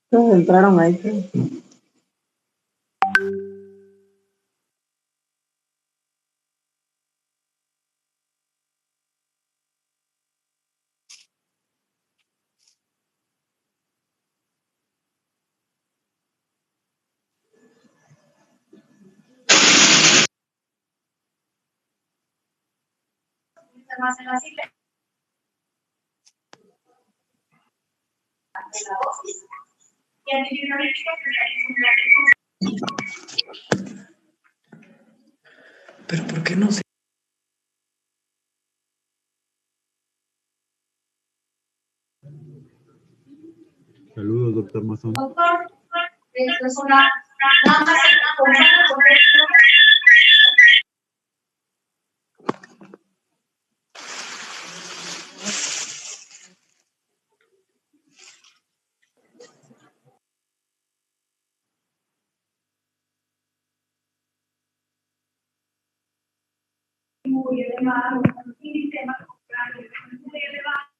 Todos entraron ahí. Creo. Más en la sigla. Pero ¿por qué no se? Saludos, doctor Mazón. Doctor, esto es una nada más una muy elevado, un sistema muy elevado.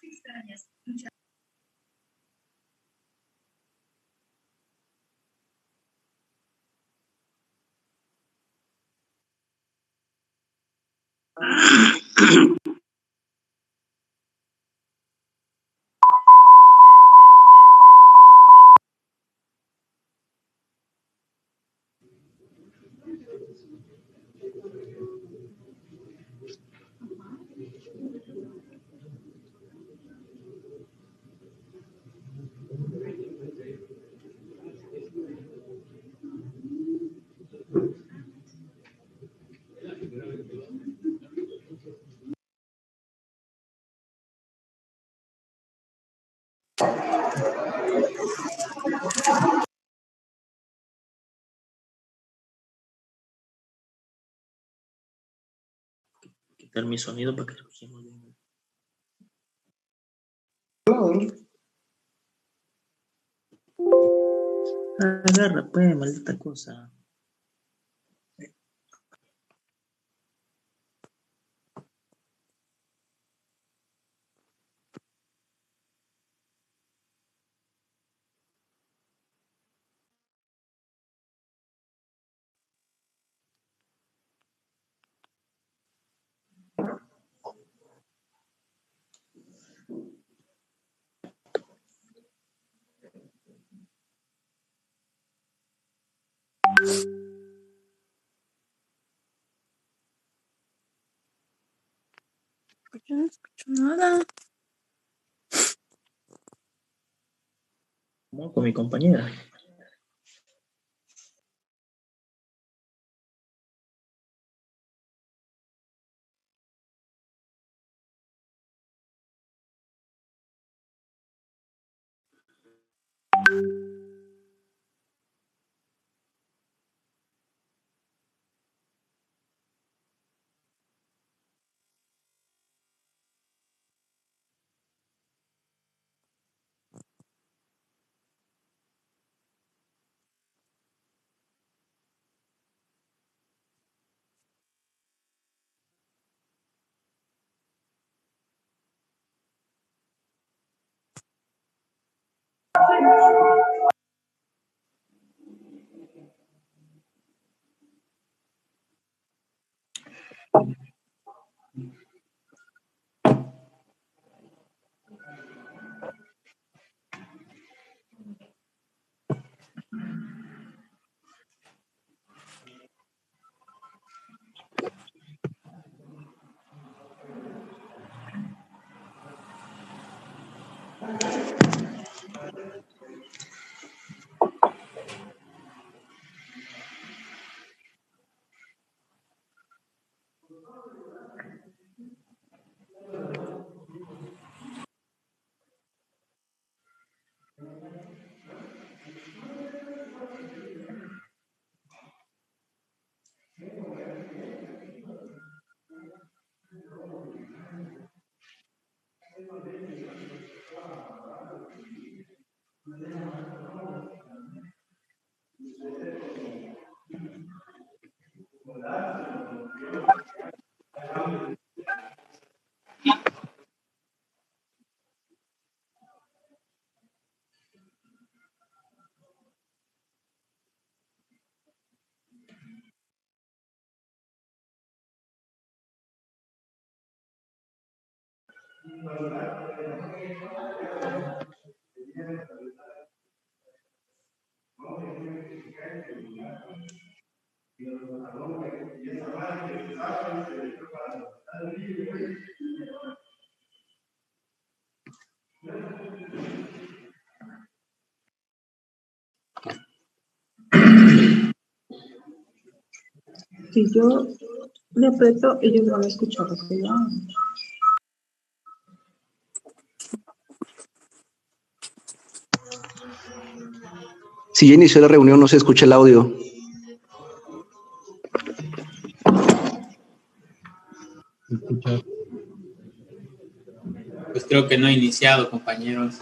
Extrañas. Quitar mi sonido para que escuchemos bien. Agarra, pues, maldita cosa. Yo no escucho nada. ¿Cómo con mi compañera? Si yo le aprieto, ellos van a escuchar lo que yo hago. Si ya inició la reunión, no se escucha el audio. Escuchar. Pues creo que no he iniciado, compañeros.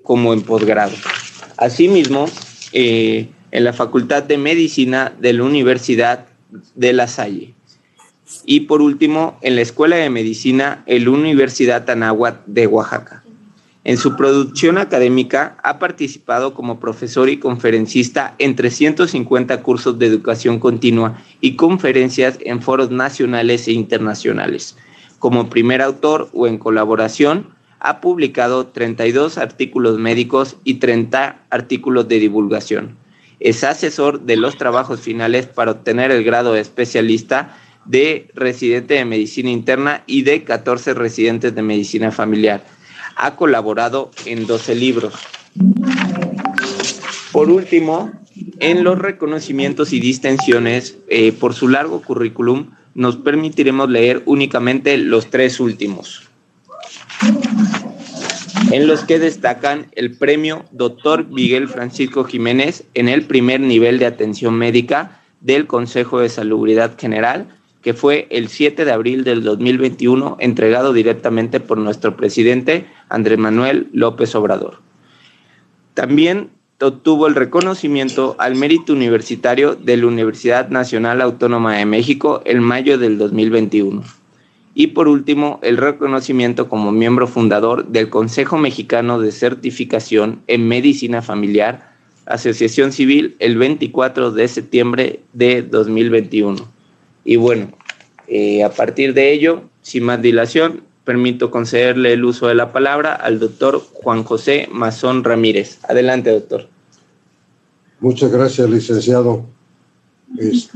Como en posgrado. Asimismo, en la Facultad de Medicina de la Universidad de La Salle. Y por último, en la Escuela de Medicina en la Universidad Anáhuac de Oaxaca. En su producción académica ha participado como profesor y conferencista en 350 cursos de educación continua y conferencias en foros nacionales e internacionales. Como primer autor o en colaboración, ha publicado 32 artículos médicos y 30 artículos de divulgación. Es asesor de los trabajos finales para obtener el grado de especialista de residente de medicina interna y de 14 residentes de medicina familiar. Ha colaborado en 12 libros. Por último, en los reconocimientos y distinciones, por su largo currículum, nos permitiremos leer únicamente los 3 últimos, en los que destacan el premio Dr. Miguel Francisco Jiménez en el primer nivel de atención médica del Consejo de Salubridad General, que fue el 7 de abril del 2021, entregado directamente por nuestro presidente Andrés Manuel López Obrador. También obtuvo el reconocimiento al mérito universitario de la Universidad Nacional Autónoma de México en mayo del 2021. Y por último, el reconocimiento como miembro fundador del Consejo Mexicano de Certificación en Medicina Familiar, Asociación Civil, el 24 de septiembre de 2021. Y bueno, a partir de ello, sin más dilación, permito concederle el uso de la palabra al doctor Juan José Mazón Ramírez. Adelante, doctor. Muchas gracias, licenciado. Pues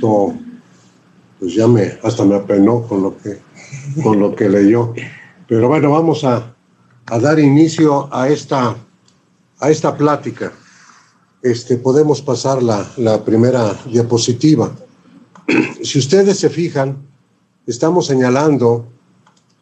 ya hasta me apenó con lo que leyó. Pero bueno, vamos a dar inicio a esta plática. Podemos pasar la primera diapositiva. Si ustedes se fijan, estamos señalando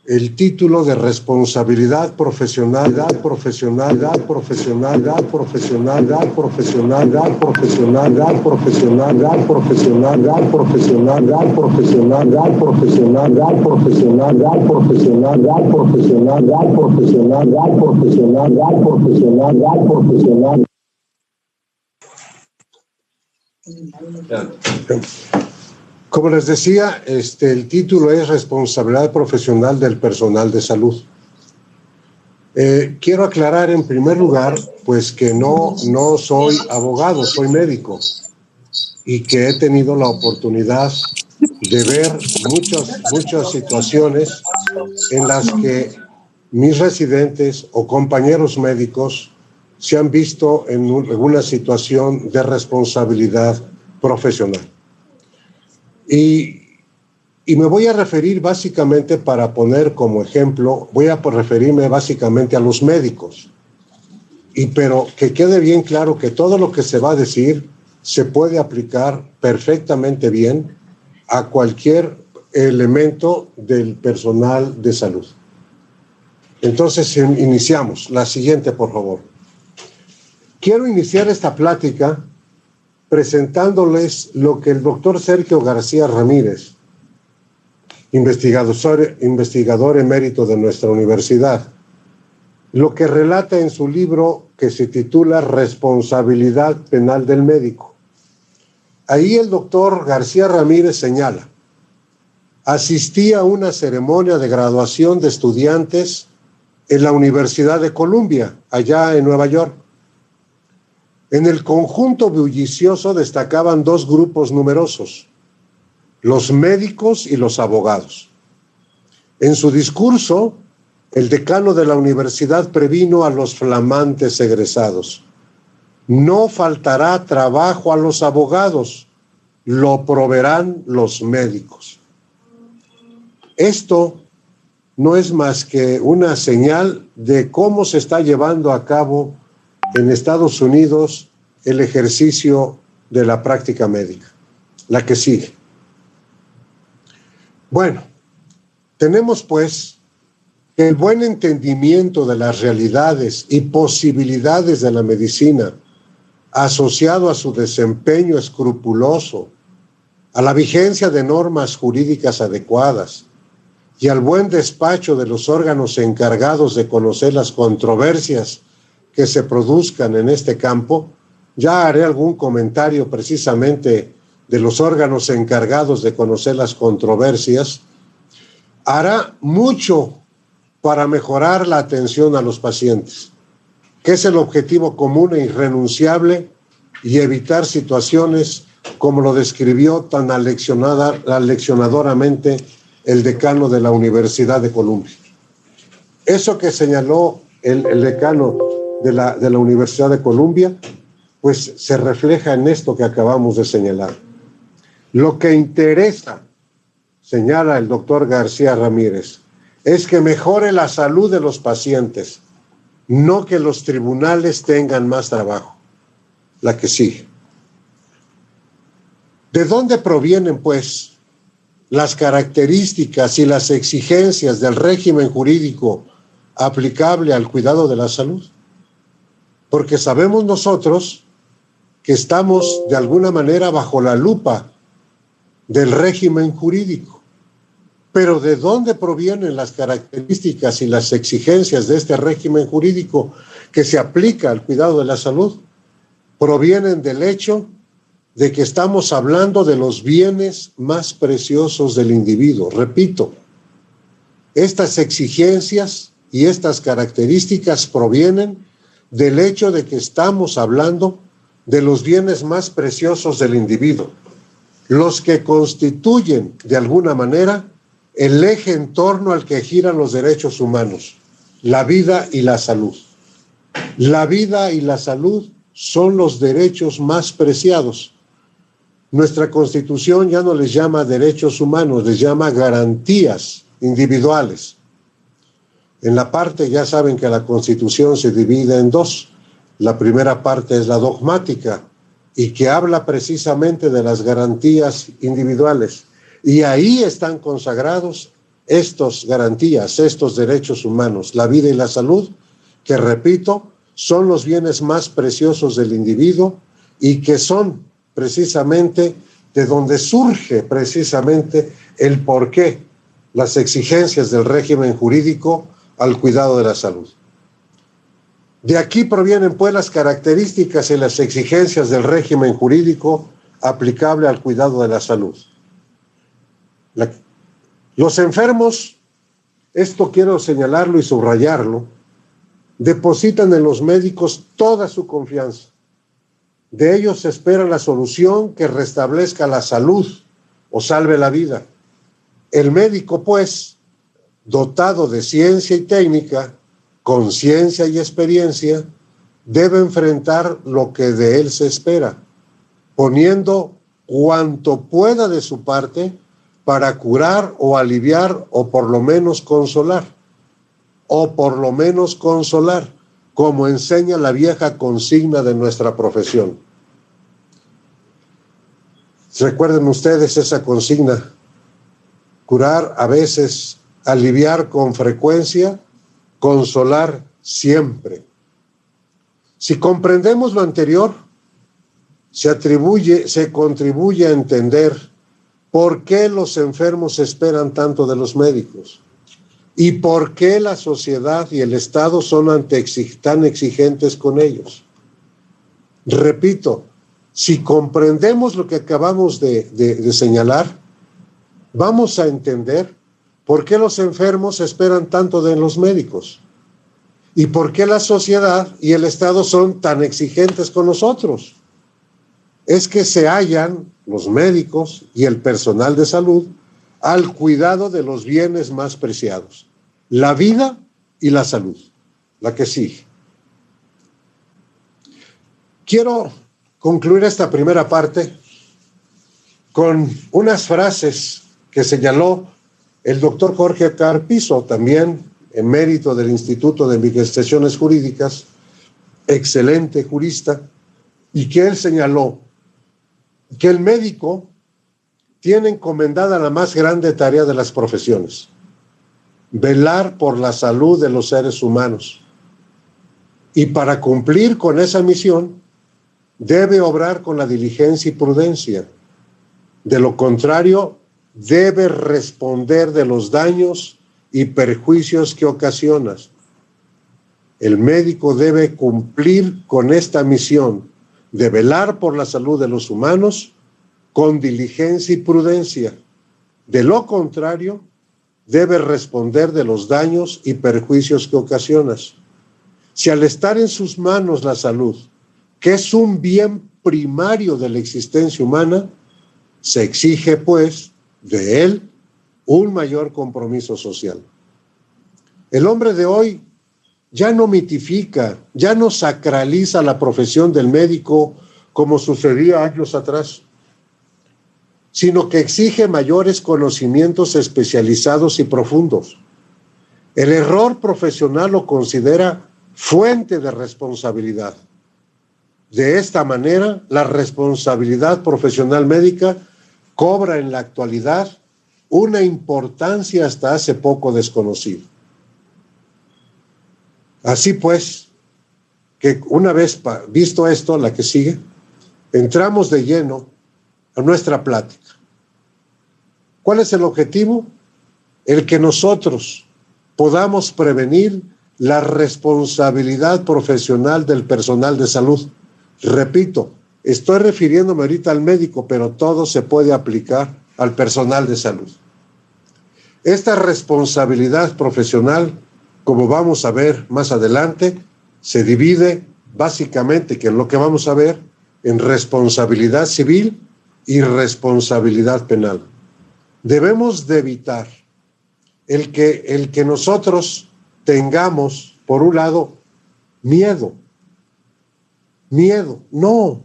el título de responsabilidad profesionalidad profesionalidad profesionalidad profesionalidad profesionalidad profesionalidad profesionalidad profesionalidad profesionalidad profesionalidad profesionalidad profesionalidad profesionalidad profesionalidad profesionalidad profesionalidad profesionalidad profesional. Como les decía, el título es Responsabilidad Profesional del Personal de Salud. Quiero aclarar en primer lugar, pues que no soy abogado, soy médico y que he tenido la oportunidad de ver muchas situaciones en las que mis residentes o compañeros médicos se han visto en una situación de responsabilidad profesional. Y me voy a referir básicamente, para poner como ejemplo, voy a referirme básicamente a los médicos. Pero que quede bien claro que todo lo que se va a decir se puede aplicar perfectamente bien a cualquier elemento del personal de salud. Entonces, iniciamos. La siguiente, por favor. Quiero iniciar esta plática presentándoles lo que el doctor Sergio García Ramírez, investigador emérito de nuestra universidad, lo que relata en su libro que se titula Responsabilidad Penal del Médico. Ahí el doctor García Ramírez señala: asistí a una ceremonia de graduación de estudiantes en la Universidad de Columbia, allá en Nueva York. En el conjunto bullicioso destacaban dos grupos numerosos: los médicos y los abogados. En su discurso, el decano de la universidad previno a los flamantes egresados: no faltará trabajo a los abogados, lo proveerán los médicos. Esto no es más que una señal de cómo se está llevando a cabo en Estados Unidos el ejercicio de la práctica médica. La que sigue. Bueno, tenemos pues que el buen entendimiento de las realidades y posibilidades de la medicina, asociado a su desempeño escrupuloso, a la vigencia de normas jurídicas adecuadas y al buen despacho de los órganos encargados de conocer las controversias que se produzcan en este campo. Ya haré algún comentario precisamente de los órganos encargados de conocer las controversias. Hará mucho para mejorar la atención a los pacientes, que es el objetivo común e irrenunciable, y evitar situaciones como lo describió tan aleccionadoramente el decano de la Universidad de Columbia. Eso que señaló el decano de la Universidad de Columbia, pues se refleja en esto que acabamos de señalar. Lo que interesa, señala el doctor García Ramírez, es que mejore la salud de los pacientes, no que los tribunales tengan más trabajo. La que sigue. ¿De dónde provienen, pues, las características y las exigencias del régimen jurídico aplicable al cuidado de la salud? Porque sabemos nosotros que estamos de alguna manera bajo la lupa del régimen jurídico. Pero ¿de dónde provienen las características y las exigencias de este régimen jurídico que se aplica al cuidado de la salud? provienen del hecho de que estamos hablando de los bienes más preciosos del individuo. Repito, estas exigencias y estas características provienen del hecho de que estamos hablando de los bienes más preciosos del individuo, los que constituyen de alguna manera el eje en torno al que giran los derechos humanos, la vida y la salud. La vida y la salud son los derechos más preciados. Nuestra Constitución ya no les llama derechos humanos, les llama garantías individuales. En la parte, ya saben que la Constitución se divide en dos. La primera parte es la dogmática y que habla precisamente de las garantías individuales. Y ahí están consagrados estas garantías, estos derechos humanos, la vida y la salud, que repito, son los bienes más preciosos del individuo y que son precisamente de donde surge precisamente el porqué, las exigencias del régimen jurídico al cuidado de la salud. De aquí provienen pues las características y las exigencias del régimen jurídico aplicable al cuidado de la salud. Los enfermos, esto quiero señalarlo y subrayarlo, depositan en los médicos toda su confianza. De ellos se espera la solución que restablezca la salud o salve la vida. El médico, pues, dotado de ciencia y técnica, conciencia y experiencia, debe enfrentar lo que de él se espera, poniendo cuanto pueda de su parte para curar o aliviar o por lo menos consolar, como enseña la vieja consigna de nuestra profesión. Recuerden ustedes esa consigna: curar a veces, aliviar con frecuencia, consolar siempre. Si comprendemos lo anterior, se contribuye a entender por qué los enfermos esperan tanto de los médicos y por qué la sociedad y el Estado son tan exigentes con ellos. Repito, si comprendemos lo que acabamos de señalar, vamos a entender por qué los enfermos esperan tanto de los médicos y por qué la sociedad y el Estado son tan exigentes con nosotros. Es que se hallan los médicos y el personal de salud al cuidado de los bienes más preciados, la vida y la salud, la que sigue. Quiero concluir esta primera parte con unas frases que señaló el doctor Jorge Carpizo, también emérito del Instituto de Investigaciones Jurídicas, excelente jurista, y que él señaló que el médico tiene encomendada la más grande tarea de las profesiones: velar por la salud de los seres humanos. Y para cumplir con esa misión, debe obrar con la diligencia y prudencia. De lo contrario, debe responder de los daños y perjuicios que ocasionas. El médico debe cumplir con esta misión de velar por la salud de los humanos con diligencia y prudencia. De lo contrario, debe responder de los daños y perjuicios que ocasionas. Si al estar en sus manos la salud, que es un bien primario de la existencia humana, se exige, pues, de él un mayor compromiso social. El hombre de hoy ya no mitifica, ya no sacraliza la profesión del médico como sucedía años atrás, sino que exige mayores conocimientos especializados y profundos. El error profesional lo considera fuente de responsabilidad. De esta manera, la responsabilidad profesional médica cobra en la actualidad una importancia hasta hace poco desconocida. Así pues, que una vez visto esto, la que sigue, entramos de lleno a nuestra plática. ¿Cuál es el objetivo? El que nosotros podamos prevenir la responsabilidad profesional del personal de salud, Repito, estoy refiriéndome ahorita al médico, pero todo se puede aplicar al personal de salud. Esta responsabilidad profesional, como vamos a ver más adelante, se divide básicamente, que es lo que vamos a ver, en responsabilidad civil y responsabilidad penal. Debemos de evitar el que nosotros tengamos, por un lado, miedo. No.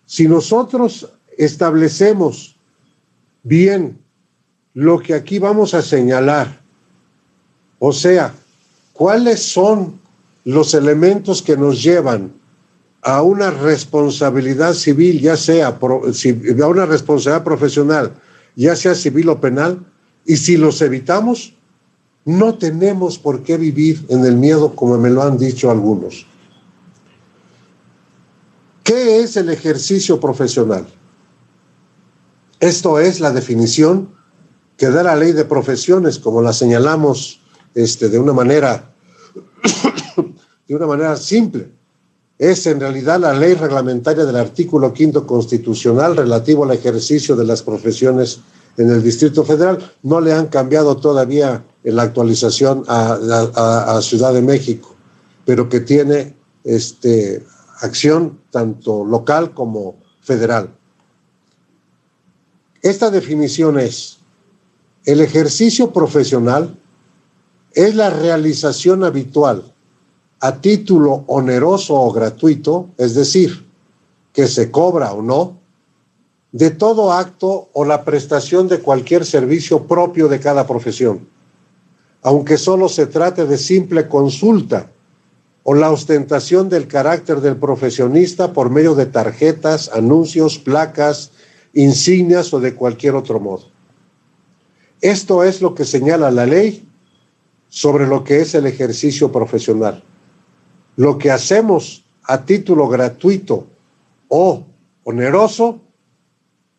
Si nosotros establecemos bien lo que aquí vamos a señalar, o sea, cuáles son los elementos que nos llevan a una responsabilidad civil, ya sea a una responsabilidad profesional, ya sea civil o penal, y si los evitamos, no tenemos por qué vivir en el miedo, como me lo han dicho algunos. ¿Qué es el ejercicio profesional? Esto es la definición que da la ley de profesiones, como la señalamos de una manera simple. Es en realidad la ley reglamentaria del artículo 5º constitucional relativo al ejercicio de las profesiones en el Distrito Federal. No le han cambiado todavía en la actualización a Ciudad de México, pero que tiene acción tanto local como federal. Esta definición es: el ejercicio profesional es la realización habitual a título oneroso o gratuito, es decir, que se cobra o no, de todo acto o la prestación de cualquier servicio propio de cada profesión, aunque solo se trate de simple consulta o la ostentación del carácter del profesionista por medio de tarjetas, anuncios, placas, insignias o de cualquier otro modo. Esto es lo que señala la ley sobre lo que es el ejercicio profesional. Lo que hacemos a título gratuito o oneroso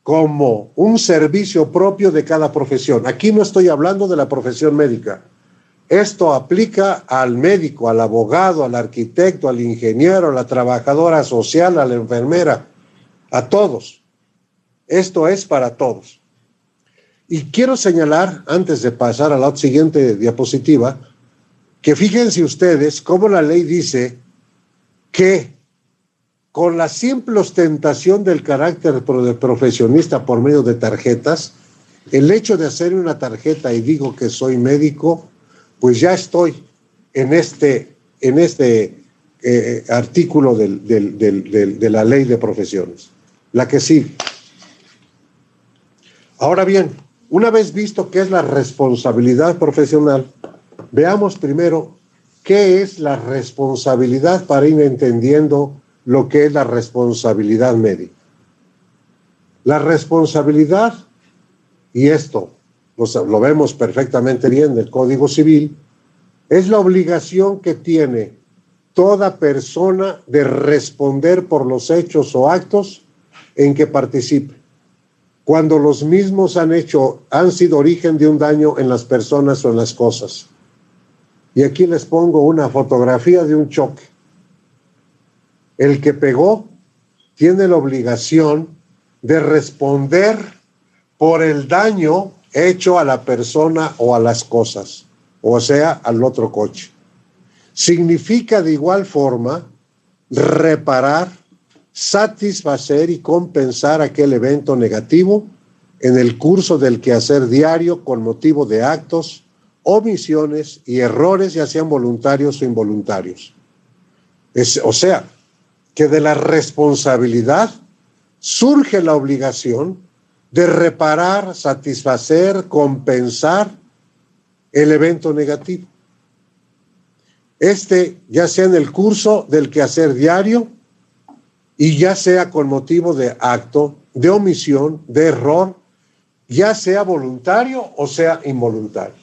como un servicio propio de cada profesión. Aquí no estoy hablando de la profesión médica. Esto aplica al médico, al abogado, al arquitecto, al ingeniero, a la trabajadora social, a la enfermera, a todos. Esto es para todos. Y quiero señalar, antes de pasar a la siguiente diapositiva, que fíjense ustedes cómo la ley dice que con la simple ostentación del carácter profesionista por medio de tarjetas, el hecho de hacer una tarjeta y digo que soy médico, pues ya estoy en este artículo de la ley de profesiones. La que sigue. Ahora bien, una vez visto qué es la responsabilidad profesional, veamos primero qué es la responsabilidad para ir entendiendo lo que es la responsabilidad médica. La responsabilidad, y esto lo vemos perfectamente bien del Código Civil, es la obligación que tiene toda persona de responder por los hechos o actos en que participe, cuando los mismos han sido origen de un daño en las personas o en las cosas. Y aquí les pongo una fotografía de un choque. El que pegó tiene la obligación de responder por el daño hecho a la persona o a las cosas, o sea, al otro coche. Significa de igual forma reparar, satisfacer y compensar aquel evento negativo en el curso del quehacer diario con motivo de actos, omisiones y errores, ya sean voluntarios o involuntarios. O sea, que de la responsabilidad surge la obligación de reparar, satisfacer, compensar el evento negativo. Ya sea en el curso del quehacer diario y ya sea con motivo de acto, de omisión, de error, ya sea voluntario o sea involuntario.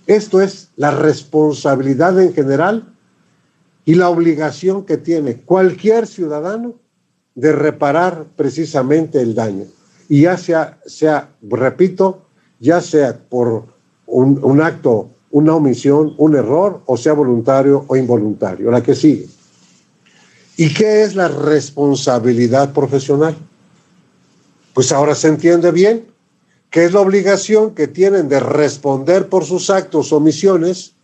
Esto es la responsabilidad en general y la obligación que tiene cualquier ciudadano de reparar precisamente el daño. Y ya sea, repito, ya sea por un acto, una omisión, un error, o sea voluntario o involuntario. La que sigue. ¿Y qué es la responsabilidad profesional? Pues ahora se entiende bien que es la obligación que tienen de responder por sus actos o omisiones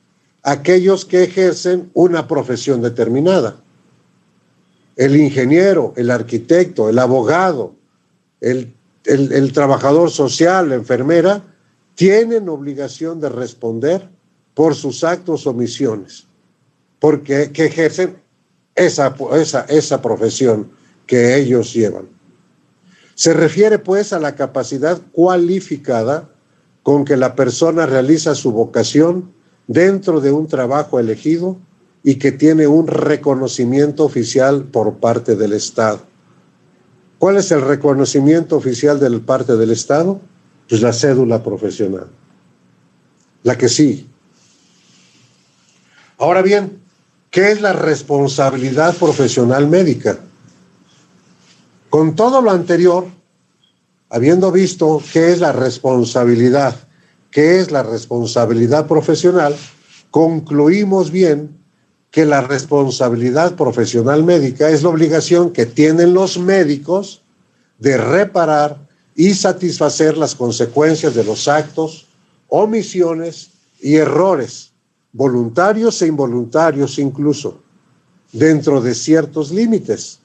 aquellos que ejercen una profesión determinada. El ingeniero, el arquitecto, el abogado, el trabajador social, la enfermera, tienen obligación de responder por sus actos o omisiones, porque que ejercen esa profesión que ellos llevan. Se refiere pues a la capacidad cualificada con que la persona realiza su vocación dentro de un trabajo elegido y que tiene un reconocimiento oficial por parte del Estado. ¿Cuál es el reconocimiento oficial de parte del Estado? Pues la cédula profesional, la que sí. Ahora bien, ¿qué es la responsabilidad profesional médica? Con todo lo anterior, habiendo visto qué es la responsabilidad profesional, concluimos bien que la responsabilidad profesional médica es la obligación que tienen los médicos de reparar y satisfacer las consecuencias de los actos, omisiones y errores, voluntarios e involuntarios incluso, dentro de ciertos límites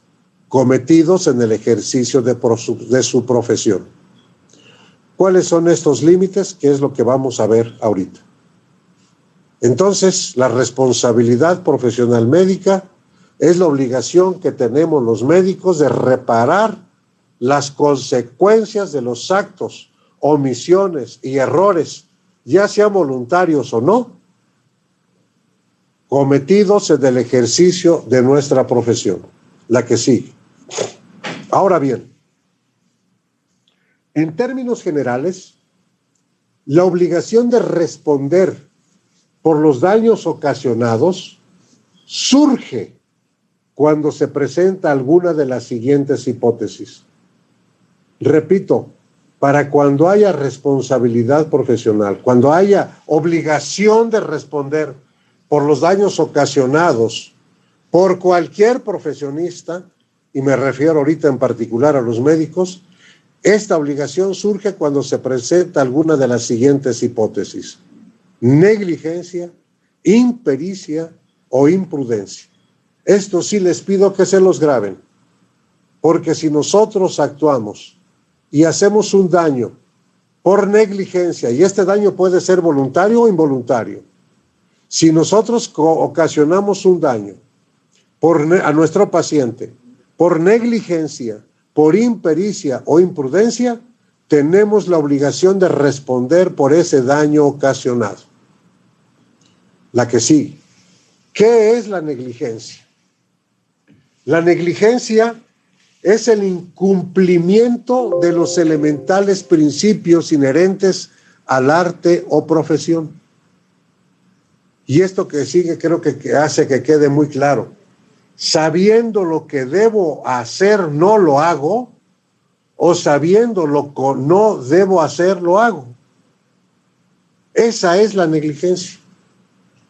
cometidos en el ejercicio de su profesión. ¿Cuáles son estos límites? ¿Qué es lo que vamos a ver ahorita? Entonces, la responsabilidad profesional médica es la obligación que tenemos los médicos de reparar las consecuencias de los actos, omisiones y errores, ya sean voluntarios o no, cometidos en el ejercicio de nuestra profesión, la que sigue. Ahora bien, en términos generales, la obligación de responder por los daños ocasionados surge cuando se presenta alguna de las siguientes hipótesis. Repito, para cuando haya responsabilidad profesional, cuando haya obligación de responder por los daños ocasionados por cualquier profesionista, y me refiero ahorita en particular a los médicos, esta obligación surge cuando se presenta alguna de las siguientes hipótesis: negligencia, impericia o imprudencia. Esto sí les pido que se los graben, porque si nosotros actuamos y hacemos un daño por negligencia, y este daño puede ser voluntario o involuntario, si nosotros ocasionamos un daño a nuestro paciente por negligencia, por impericia o imprudencia, tenemos la obligación de responder por ese daño ocasionado. La que sí. ¿Qué es la negligencia? La negligencia es el incumplimiento de los elementales principios inherentes al arte o profesión. Y esto que sigue creo que hace que quede muy claro. Sabiendo lo que debo hacer, no lo hago, o sabiendo lo que no debo hacer, lo hago. Esa es la negligencia.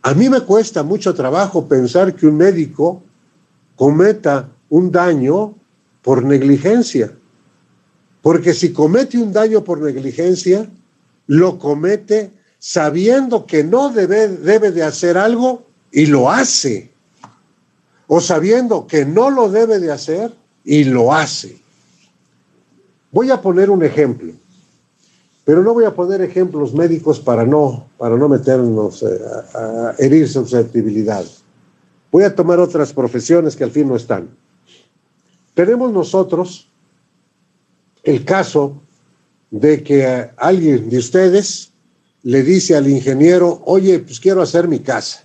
A mí me cuesta mucho trabajo pensar que un médico cometa un daño por negligencia, porque si comete un daño por negligencia, lo comete sabiendo que no debe de hacer algo y lo hace, o sabiendo que no lo debe de hacer y lo hace. Voy a poner un ejemplo, pero no voy a poner ejemplos médicos para no meternos a herir susceptibilidad. Voy a tomar otras profesiones que al fin no están. Tenemos nosotros el caso de que alguien de ustedes le dice al ingeniero: oye, pues quiero hacer mi casa,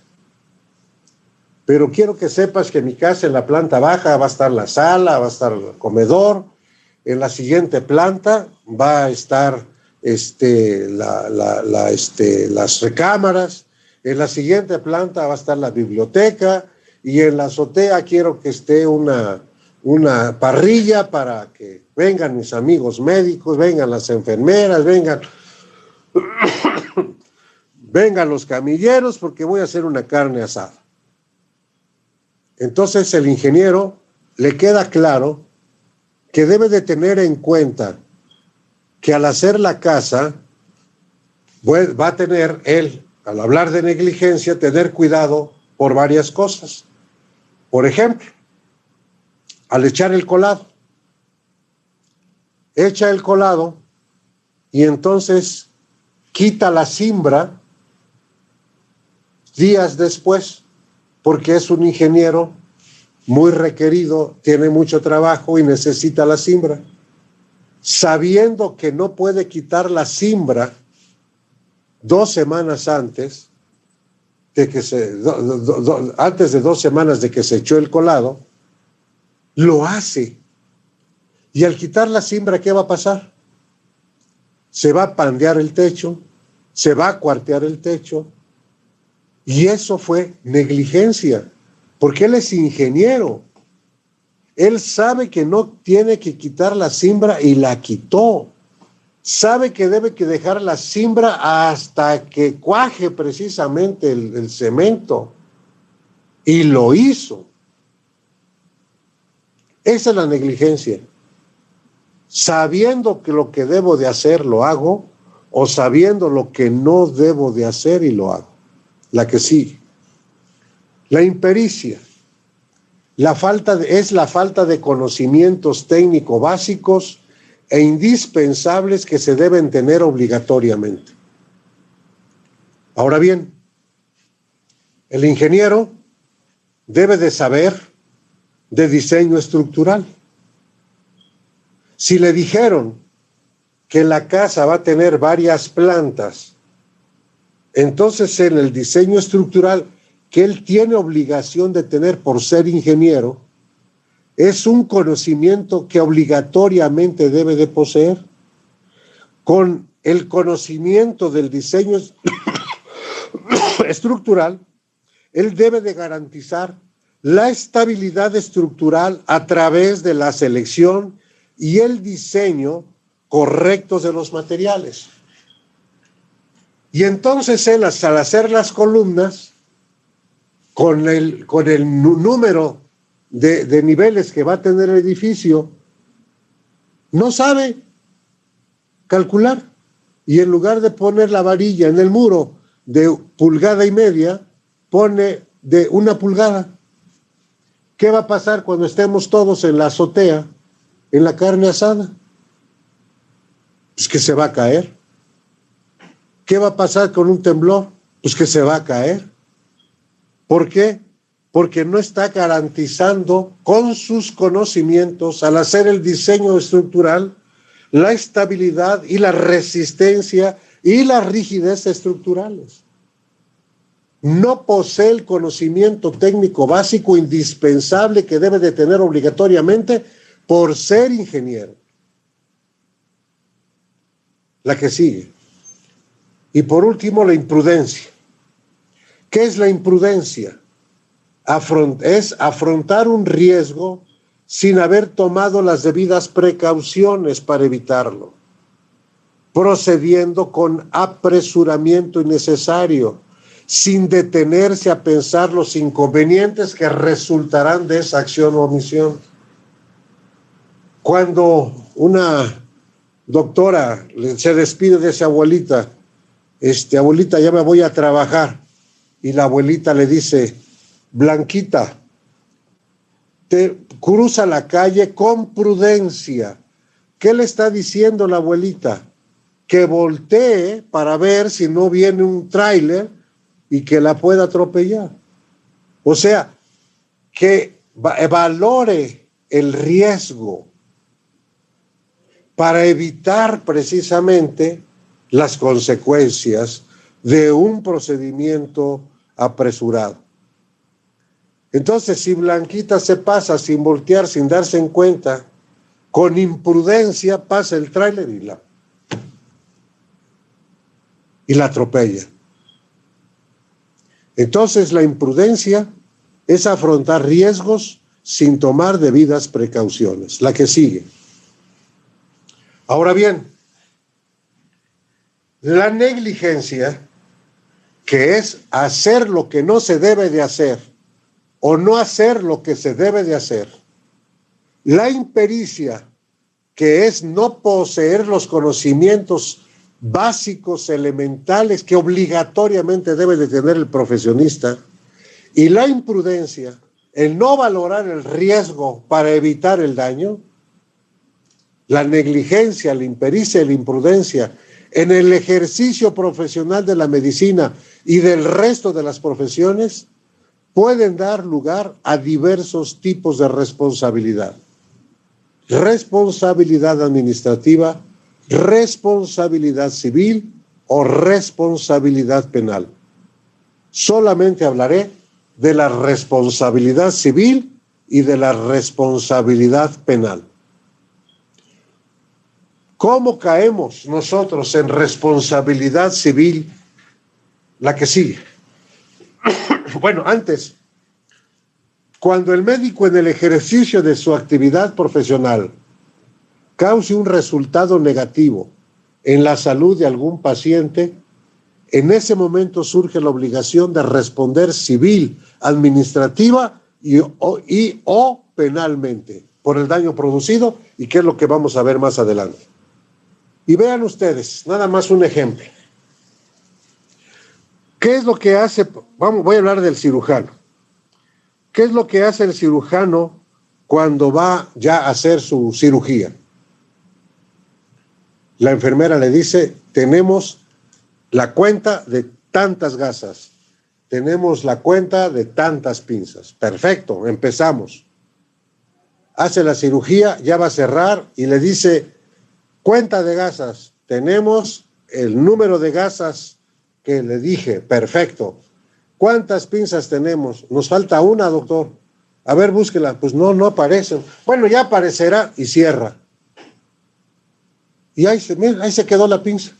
pero quiero que sepas que mi casa en la planta baja va a estar la sala, va a estar el comedor, en la siguiente planta va a estar las recámaras, en la siguiente planta va a estar la biblioteca, y en la azotea quiero que esté una parrilla para que vengan mis amigos médicos, vengan las enfermeras, vengan los camilleros, porque voy a hacer una carne asada. Entonces el ingeniero le queda claro que debe de tener en cuenta que al hacer la casa, pues, va a tener él, al hablar de negligencia, tener cuidado por varias cosas. Por ejemplo, al echar el colado, echa el colado y entonces quita la cimbra días después, porque es un ingeniero muy requerido, tiene mucho trabajo y necesita la cimbra. Sabiendo que no puede quitar la cimbra 2 semanas antes de que antes de 2 semanas de que se echó el colado, lo hace. Y al quitar la cimbra, ¿qué va a pasar? Se va a pandear el techo, se va a cuartear el techo, y eso fue negligencia, porque él es ingeniero. Él sabe que no tiene que quitar la cimbra y la quitó. Sabe que debe que dejar la cimbra hasta que cuaje precisamente el cemento. Y lo hizo. Esa es la negligencia. Sabiendo que lo que debo de hacer lo hago, o sabiendo lo que no debo de hacer y lo hago. La que sigue. La impericia. Es la falta de conocimientos técnicos básicos e indispensables que se deben tener obligatoriamente. Ahora bien, el ingeniero debe de saber de diseño estructural. Si le dijeron que la casa va a tener varias plantas, entonces en el diseño estructural que él tiene obligación de tener por ser ingeniero, es un conocimiento que obligatoriamente debe de poseer. Con el conocimiento del diseño estructural, él debe de garantizar la estabilidad estructural a través de la selección y el diseño correctos de los materiales. Y entonces él, al hacer las columnas, con el número de niveles que va a tener el edificio, no sabe calcular. Y en lugar de poner la varilla en el muro de 1,5 pulgadas, pone de 1 pulgada. ¿Qué va a pasar cuando estemos todos en la azotea, en la carne asada? Pues que se va a caer. ¿Qué va a pasar con un temblor? Pues que se va a caer. ¿Por qué? Porque no está garantizando con sus conocimientos, al hacer el diseño estructural, la estabilidad y la resistencia y la rigidez estructurales. No posee el conocimiento técnico básico indispensable que debe de tener obligatoriamente por ser ingeniero. La que sigue. Y por último, la imprudencia. ¿Qué es la imprudencia? Es afrontar un riesgo sin haber tomado las debidas precauciones para evitarlo, procediendo con apresuramiento innecesario, sin detenerse a pensar los inconvenientes que resultarán de esa acción o omisión. Cuando una doctora se despide de esa abuelita, abuelita, ya me voy a trabajar, y la abuelita le dice, Blanquita, te cruza la calle con prudencia. ¿Qué le está diciendo la abuelita? Que voltee para ver si no viene un tráiler y que la pueda atropellar. O sea, que valore el riesgo para evitar precisamente las consecuencias de un procedimiento apresurado. Entonces, si Blanquita se pasa sin voltear, sin darse en cuenta, con imprudencia pasa el tráiler y la atropella. Entonces, la imprudencia es afrontar riesgos sin tomar debidas precauciones. La que sigue. Ahora bien, la negligencia, que es hacer lo que no se debe de hacer o no hacer lo que se debe de hacer, La impericia, que es no poseer los conocimientos básicos, elementales, que obligatoriamente debe de tener el profesionista, y la imprudencia, el no valorar el riesgo para evitar el daño, la negligencia, la impericia y la imprudencia en el ejercicio profesional de la medicina y del resto de las profesiones, pueden dar lugar a diversos tipos de responsabilidad. Responsabilidad administrativa, responsabilidad civil o responsabilidad penal. Solamente hablaré de la responsabilidad civil y de la responsabilidad penal. ¿Cómo caemos nosotros en responsabilidad civil? La que sigue. Bueno, antes, cuando el médico en el ejercicio de su actividad profesional cause un resultado negativo en la salud de algún paciente, en ese momento surge la obligación de responder civil, administrativa o penalmente por el daño producido, y qué es lo que vamos a ver más adelante. Y vean ustedes, nada más un ejemplo. ¿Qué es lo que hace? Voy a hablar del cirujano. ¿Qué es lo que hace el cirujano cuando va ya a hacer su cirugía? La enfermera le dice, tenemos la cuenta de tantas gasas, tenemos la cuenta de tantas pinzas. Perfecto, empezamos. Hace la cirugía, ya va a cerrar y le dice, cuenta de gasas, tenemos el número de gasas que le dije, perfecto. ¿Cuántas pinzas tenemos? Nos falta una, doctor. A ver, búsquela. Pues no aparecen. Bueno, ya aparecerá, y cierra. Y ahí se quedó la pinza.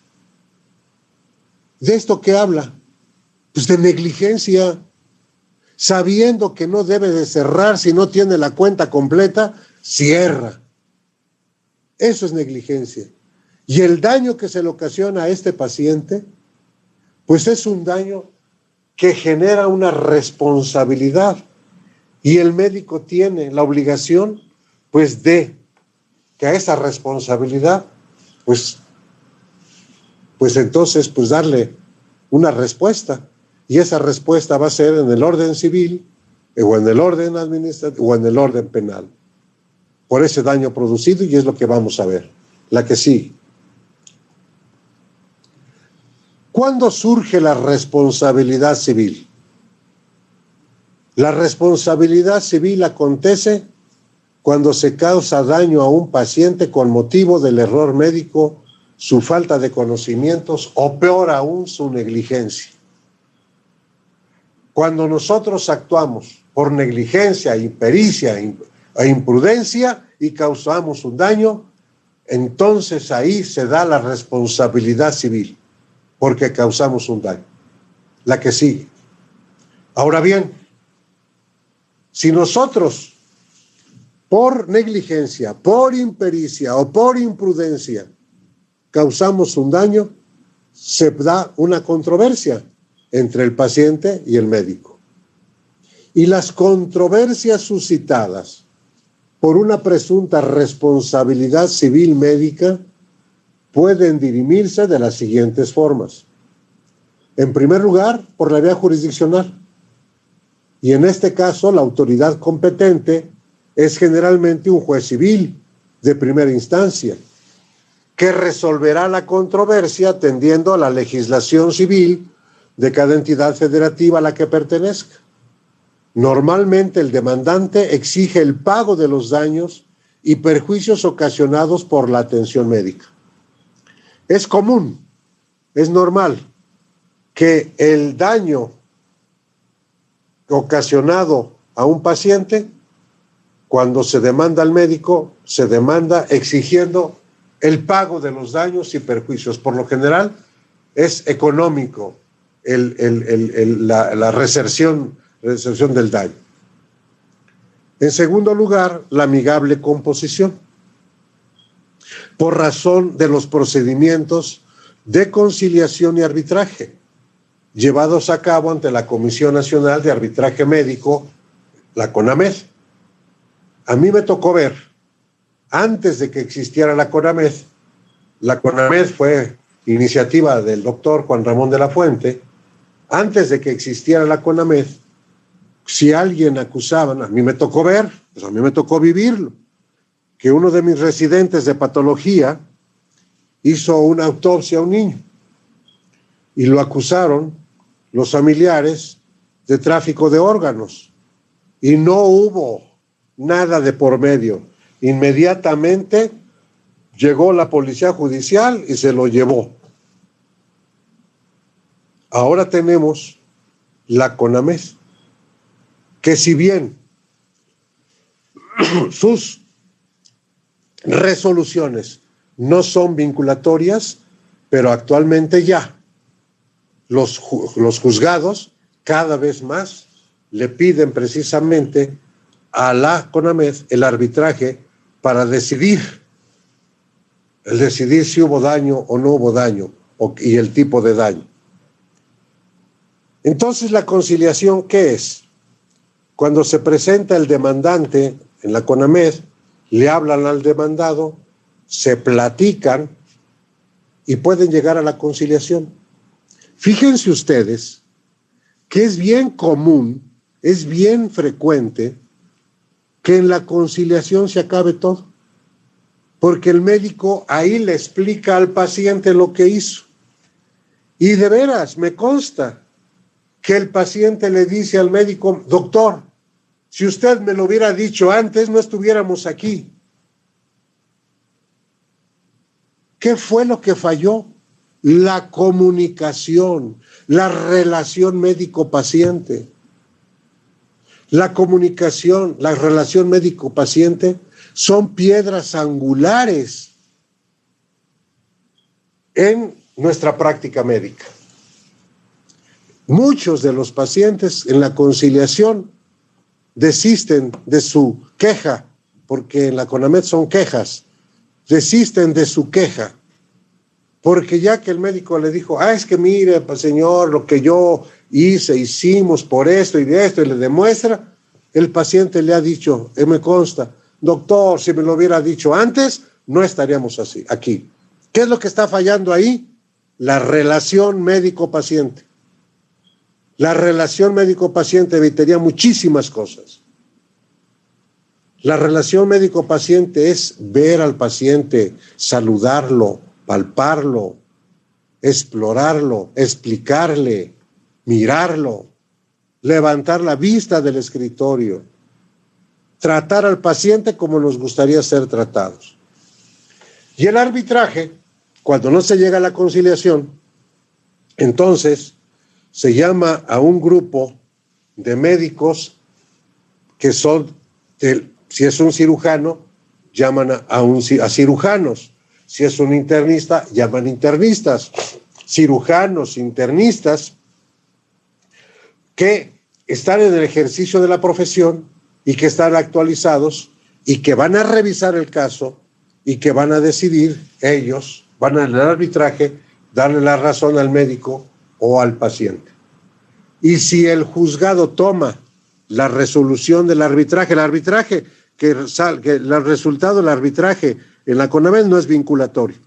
¿De esto qué habla? Pues de negligencia. Sabiendo que no debe de cerrar si no tiene la cuenta completa, cierra. Eso es negligencia. Y el daño que se le ocasiona a este paciente, pues es un daño que genera una responsabilidad. Y el médico tiene la obligación, pues, de que a esa responsabilidad, pues entonces, pues darle una respuesta. Y esa respuesta va a ser en el orden civil, o en el orden administrativo, o en el orden penal, por ese daño producido, y es lo que vamos a ver. La que sigue. ¿Cuándo surge la responsabilidad civil? La responsabilidad civil acontece cuando se causa daño a un paciente con motivo del error médico, su falta de conocimientos o peor aún su negligencia. Cuando nosotros actuamos por negligencia, impericia e imprudencia y causamos un daño, entonces ahí se da la responsabilidad civil, porque causamos un daño. La que sigue. Ahora bien, si nosotros por negligencia, por impericia o por imprudencia causamos un daño, se da una controversia entre el paciente y el médico. Y las controversias suscitadas por una presunta responsabilidad civil médica pueden dirimirse de las siguientes formas. En primer lugar, por la vía jurisdiccional. Y en este caso, la autoridad competente es generalmente un juez civil de primera instancia, que resolverá la controversia atendiendo a la legislación civil de cada entidad federativa a la que pertenezca. Normalmente el demandante exige el pago de los daños y perjuicios ocasionados por la atención médica. Es común, es normal que el daño ocasionado a un paciente, cuando se demanda al médico, se demanda exigiendo el pago de los daños y perjuicios. Por lo general es económico la reserción del daño. En segundo lugar, la amigable composición, por razón de los procedimientos de conciliación y arbitraje llevados a cabo ante la Comisión Nacional de Arbitraje Médico, la CONAMED. A mí me tocó ver antes de que existiera la CONAMED fue iniciativa del doctor Juan Ramón de la Fuente. Antes de que existiera la CONAMED, si alguien acusaban, a mí me tocó ver, pues a mí me tocó vivirlo, que uno de mis residentes de patología hizo una autopsia a un niño y lo acusaron los familiares de tráfico de órganos y no hubo nada de por medio. Inmediatamente llegó la policía judicial y se lo llevó. Ahora tenemos la CONAMED, que si bien sus resoluciones no son vinculatorias, pero actualmente ya los juzgados cada vez más le piden precisamente a la CONAMED el arbitraje para decidir si hubo daño o no hubo daño y el tipo de daño. Entonces, ¿la conciliación qué es? Cuando se presenta el demandante en la CONAMED, le hablan al demandado, se platican y pueden llegar a la conciliación. Fíjense ustedes que es bien común, es bien frecuente que en la conciliación se acabe todo, porque el médico ahí le explica al paciente lo que hizo. Y de veras, me consta que el paciente le dice al médico: doctor, si usted me lo hubiera dicho antes, no estuviéramos aquí. ¿Qué fue lo que falló? La comunicación, la relación médico-paciente. La comunicación, la relación médico-paciente son piedras angulares en nuestra práctica médica. Muchos de los pacientes en la conciliación desisten de su queja, porque en la CONAMED son quejas, desisten de su queja, porque ya que el médico le dijo: es que mire, pues, señor, lo que yo hicimos por esto y de esto, y le demuestra, el paciente le ha dicho: me consta, doctor, si me lo hubiera dicho antes, no estaríamos así, aquí. ¿Qué es lo que está fallando ahí? La relación médico-paciente. La relación médico-paciente evitaría muchísimas cosas. La relación médico-paciente es ver al paciente, saludarlo, palparlo, explorarlo, explicarle, mirarlo, levantar la vista del escritorio, tratar al paciente como nos gustaría ser tratados. Y el arbitraje, cuando no se llega a la conciliación, entonces se llama a un grupo de médicos que son, si es un cirujano, llaman a cirujanos. Si es un internista, llaman internistas. Cirujanos, internistas, que están en el ejercicio de la profesión y que están actualizados y que van a revisar el caso y que van a decidir ellos, van al arbitraje, darle la razón al médico o al paciente. Y si el juzgado toma la resolución del arbitraje, que el resultado del arbitraje en la CONAMED no es vinculatorio,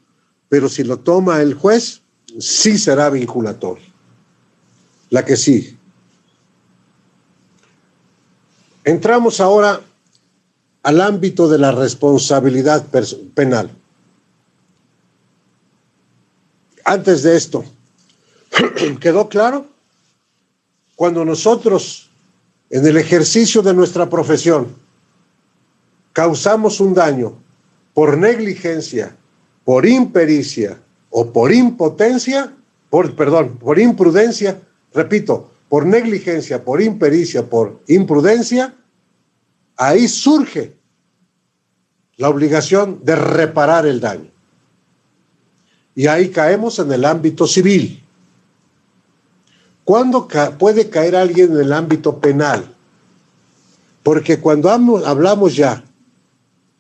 pero si lo toma el juez, sí será vinculatorio. La que sigue. Entramos ahora al ámbito de la responsabilidad penal. Antes de esto, ¿quedó claro? Cuando nosotros, en el ejercicio de nuestra profesión, causamos un daño por negligencia, por impericia o por imprudencia, repito, por negligencia, por impericia, por imprudencia, ahí surge la obligación de reparar el daño. Y ahí caemos en el ámbito civil. ¿Cuándo puede caer alguien en el ámbito penal? Porque cuando hablamos ya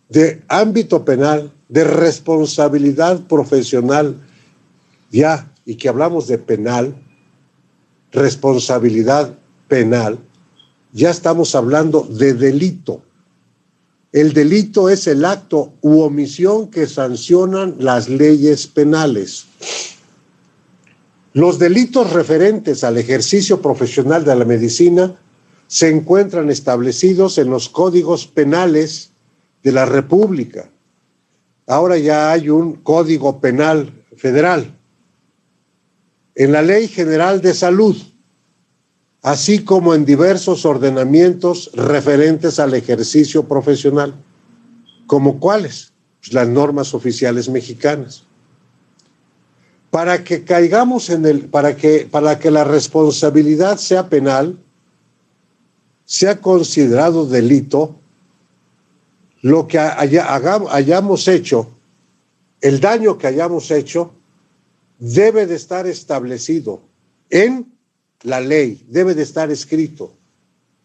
de ámbito penal, de responsabilidad profesional, ya, y que hablamos de penal, responsabilidad penal, ya estamos hablando de delito. El delito es el acto u omisión que sancionan las leyes penales. Los delitos referentes al ejercicio profesional de la medicina se encuentran establecidos en los códigos penales de la República. Ahora ya hay un Código Penal Federal. En la Ley General de Salud, así como en diversos ordenamientos referentes al ejercicio profesional. ¿Como cuáles? Pues las normas oficiales mexicanas. Para que caigamos para que la responsabilidad sea penal, sea considerado delito, lo que hayamos hecho, el daño que hayamos hecho, debe de estar establecido en la ley, debe de estar escrito.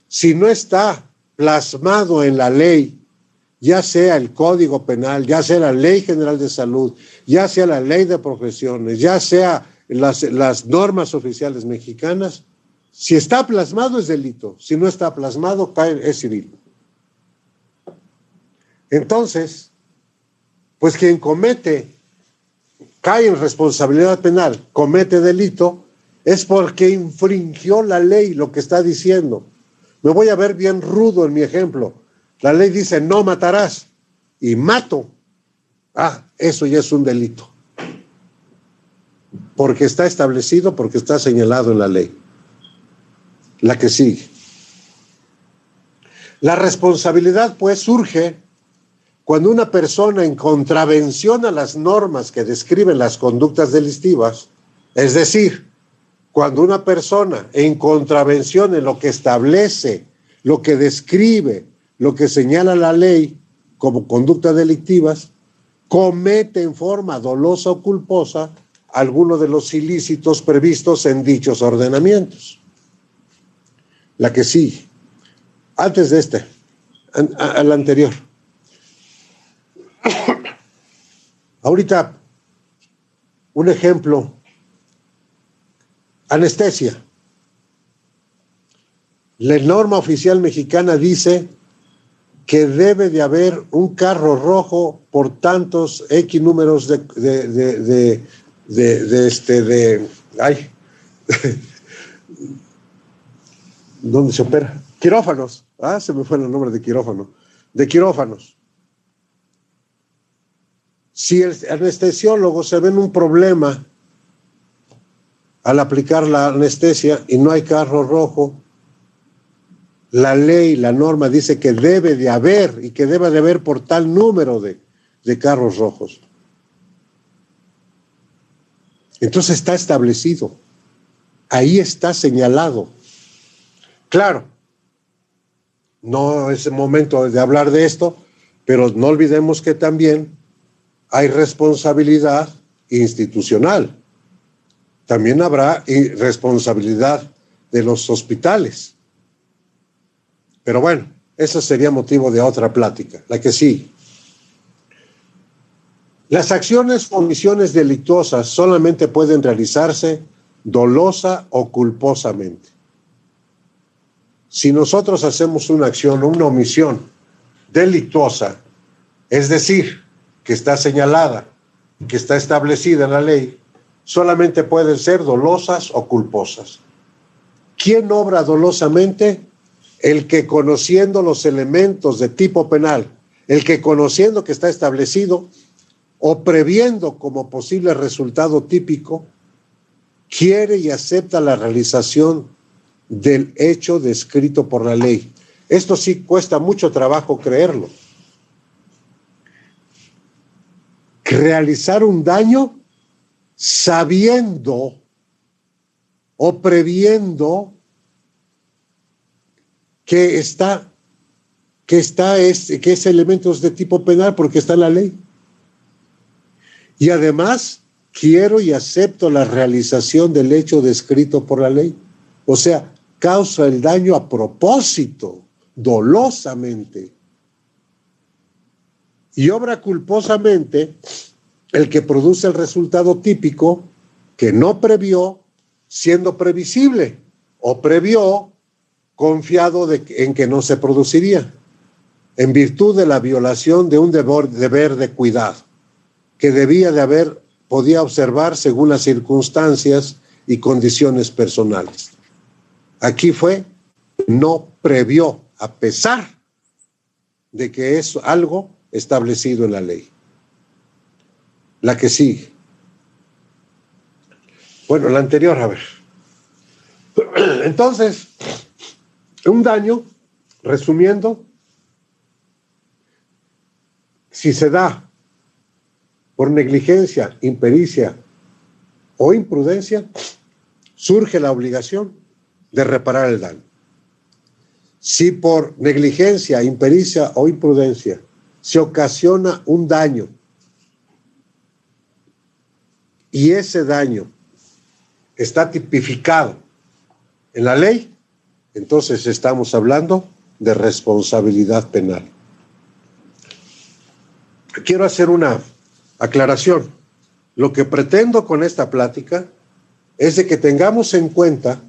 Si no está plasmado en la ley, ya sea el Código Penal, ya sea la Ley General de Salud, ya sea la Ley de Profesiones, ya sea las normas oficiales mexicanas, si está plasmado es delito, si no está plasmado es civil. Entonces, pues quien cae en responsabilidad penal, comete delito, es porque infringió la ley, lo que está diciendo. Me voy a ver bien rudo en mi ejemplo. La ley dice no matarás y mato. Eso ya es un delito. Porque está establecido, porque está señalado en la ley. La que sigue. La responsabilidad, pues, surge cuando una persona en contravención a las normas que describen las conductas delictivas, es decir, cuando una persona en contravención en lo que establece, lo que describe, lo que señala la ley como conductas delictivas, comete en forma dolosa o culposa alguno de los ilícitos previstos en dichos ordenamientos. La que sigue. Antes de al anterior. Ahorita, un ejemplo. Anestesia. La norma oficial mexicana dice que debe de haber un carro rojo por tantos X números ¿dónde se opera? Quirófanos. Se me fue el nombre de quirófano. De quirófanos. Si el anestesiólogo se ve en un problema al aplicar la anestesia y no hay carro rojo, la ley, la norma dice que debe de haber y que debe de haber por tal número de carros rojos. Entonces está establecido. Ahí está señalado. Claro, no es el momento de hablar de esto, pero no olvidemos que también hay responsabilidad institucional. También habrá responsabilidad de los hospitales. Pero bueno, eso sería motivo de otra plática, la que sigue. Las acciones o omisiones delictuosas solamente pueden realizarse dolosa o culposamente. Si nosotros hacemos una acción o una omisión delictuosa, es decir, que está señalada, que está establecida en la ley, solamente pueden ser dolosas o culposas. ¿Quién obra dolosamente? El que, conociendo los elementos de tipo penal, el que, conociendo que está establecido o previendo como posible resultado típico, quiere y acepta la realización del hecho descrito por la ley. Esto sí cuesta mucho trabajo creerlo. Realizar un daño sabiendo o previendo que es elementos de tipo penal porque está en la ley. Y además quiero y acepto la realización del hecho descrito por la ley. O sea, causa el daño a propósito, dolosamente. Y obra culposamente el que produce el resultado típico que no previó siendo previsible o previó confiado en que no se produciría. en virtud de la violación de un deber de cuidado que podía observar según las circunstancias y condiciones personales. Aquí no previó, a pesar de que es algo establecido en la ley. La que sigue. Bueno, la anterior, a ver. Entonces, un daño, resumiendo, si se da por negligencia, impericia o imprudencia, surge la obligación de reparar el daño. Si por negligencia, impericia o imprudencia se ocasiona un daño y ese daño está tipificado en la ley, entonces estamos hablando de responsabilidad penal. Quiero hacer una aclaración. Lo que pretendo con esta plática es de que tengamos en cuenta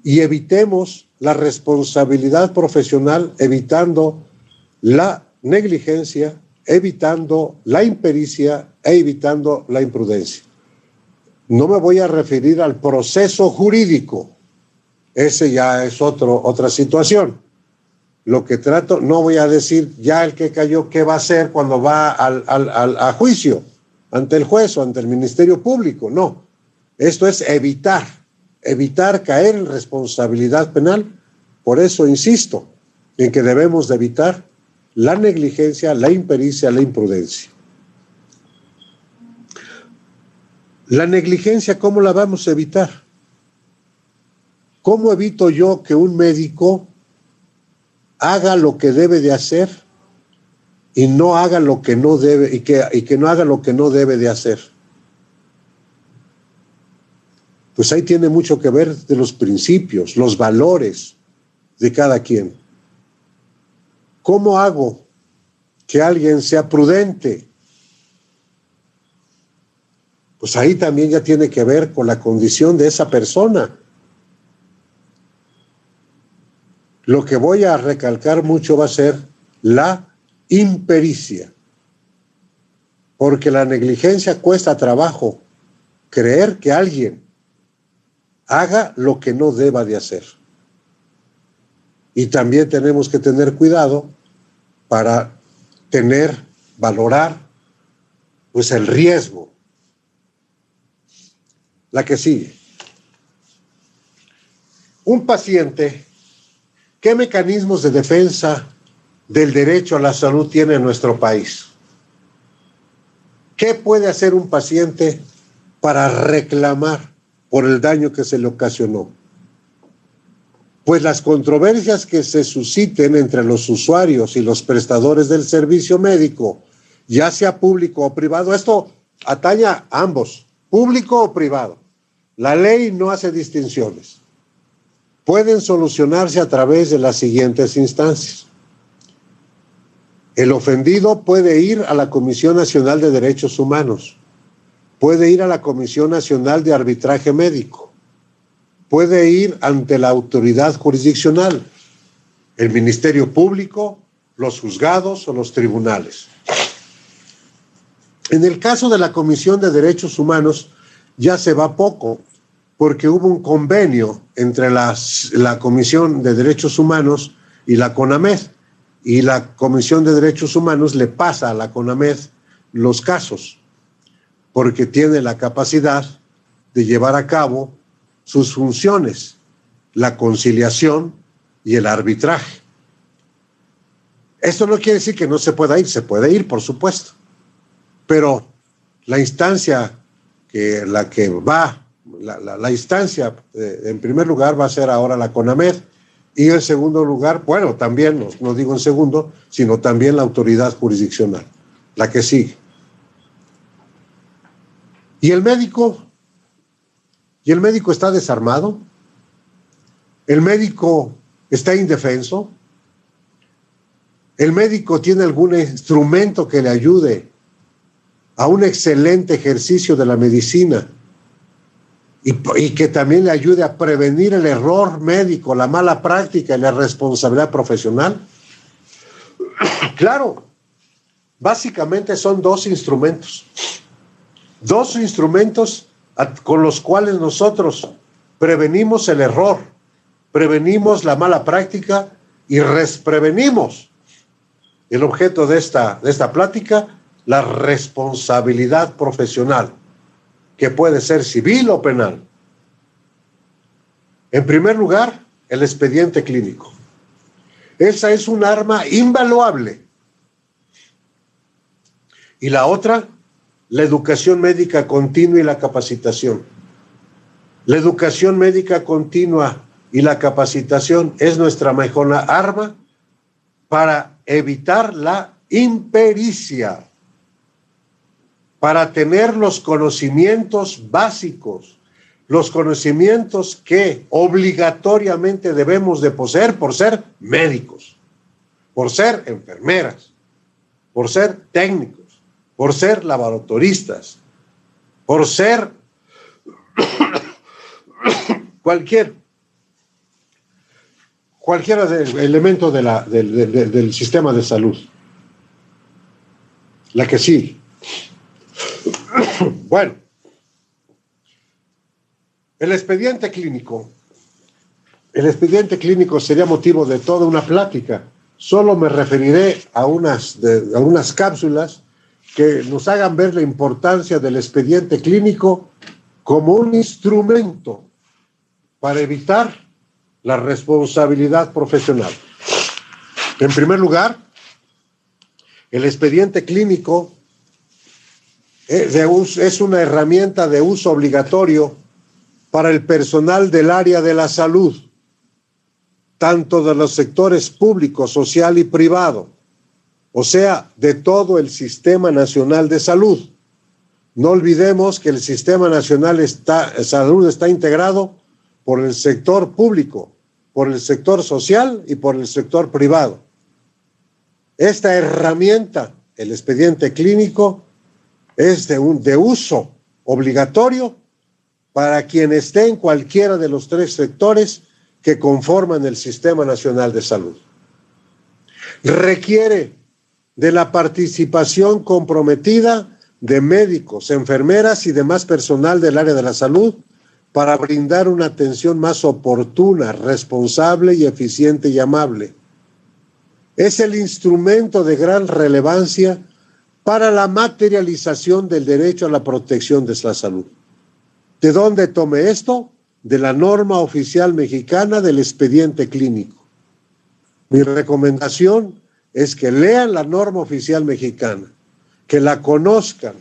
y evitemos la responsabilidad profesional, evitando la negligencia, evitando la impericia e evitando la imprudencia. No me voy a referir al proceso jurídico, ese ya es otra situación. Lo que trato, no voy a decir ya el que cayó qué va a hacer cuando va a juicio, ante el juez o ante el Ministerio Público, no. Esto es evitar caer en responsabilidad penal. Por eso insisto en que debemos de evitar la negligencia, la impericia, la imprudencia. La negligencia, ¿cómo la vamos a evitar? ¿Cómo evito yo que un médico haga lo que debe de hacer y no haga lo que no debe, y que no haga lo que no debe de hacer? Pues ahí tiene mucho que ver de los principios, los valores de cada quien. ¿Cómo hago que alguien sea prudente? Pues ahí también ya tiene que ver con la condición de esa persona. Lo que voy a recalcar mucho va a ser la impericia, porque la negligencia cuesta trabajo. Creer que alguien haga lo que no deba de hacer. Y también tenemos que tener cuidado para valorar, pues el riesgo. La que sigue. Un paciente, ¿qué mecanismos de defensa del derecho a la salud tiene en nuestro país? ¿Qué puede hacer un paciente para reclamar por el daño que se le ocasionó? Pues las controversias que se susciten entre los usuarios y los prestadores del servicio médico, ya sea público o privado, esto atañe a ambos, público o privado. La ley no hace distinciones. Pueden solucionarse a través de las siguientes instancias. El ofendido puede ir a la Comisión Nacional de Derechos Humanos, puede ir a la Comisión Nacional de Arbitraje Médico, puede ir ante la autoridad jurisdiccional, el Ministerio Público, los juzgados o los tribunales. En el caso de la Comisión de Derechos Humanos ya se va poco, porque hubo un convenio entre la Comisión de Derechos Humanos y la CONAMED, y la Comisión de Derechos Humanos le pasa a la CONAMED los casos, porque tiene la capacidad de llevar a cabo sus funciones, la conciliación y el arbitraje. Esto no quiere decir que no se pueda ir, se puede ir, por supuesto, pero la instancia la instancia en primer lugar va a ser ahora la CONAMED, y en segundo lugar, bueno, también, no digo en segundo, sino también la autoridad jurisdiccional, la que sigue. ¿Y el médico? ¿Y el médico está desarmado? ¿El médico está indefenso? ¿El médico tiene algún instrumento que le ayude a un excelente ejercicio de la medicina y que también le ayude a prevenir el error médico, la mala práctica y la responsabilidad profesional? Claro, básicamente son dos instrumentos con los cuales nosotros prevenimos el error, prevenimos la mala práctica y prevenimos el objeto de esta plática, la responsabilidad profesional, que puede ser civil o penal. En primer lugar, el expediente clínico. Esa es un arma invaluable. Y la otra, la educación médica continua y la capacitación. La educación médica continua y la capacitación es nuestra mejor arma para evitar la impericia, para tener los conocimientos básicos, los conocimientos que obligatoriamente debemos de poseer por ser médicos, por ser enfermeras, por ser técnicos, por ser laboratoristas, por ser cualquier elemento del sistema de salud. La que sigue. Bueno, el expediente clínico sería motivo de toda una plática. Solo me referiré a algunas cápsulas que nos hagan ver la importancia del expediente clínico como un instrumento para evitar la responsabilidad profesional. En primer lugar, el expediente clínico es una herramienta de uso obligatorio para el personal del área de la salud, tanto de los sectores público, social y privado, o sea, de todo el Sistema Nacional de Salud. No olvidemos que el Sistema Nacional de Salud está integrado por el sector público, por el sector social y por el sector privado. Esta herramienta, el expediente clínico, es de uso obligatorio para quien esté en cualquiera de los tres sectores que conforman el Sistema Nacional de Salud. Requiere de la participación comprometida de médicos, enfermeras y demás personal del área de la salud para brindar una atención más oportuna, responsable y eficiente y amable. Es el instrumento de gran relevancia para la materialización del derecho a la protección de la salud. ¿De dónde tomé esto? De la norma oficial mexicana del expediente clínico. Mi recomendación es que lean la norma oficial mexicana, que la conozcan,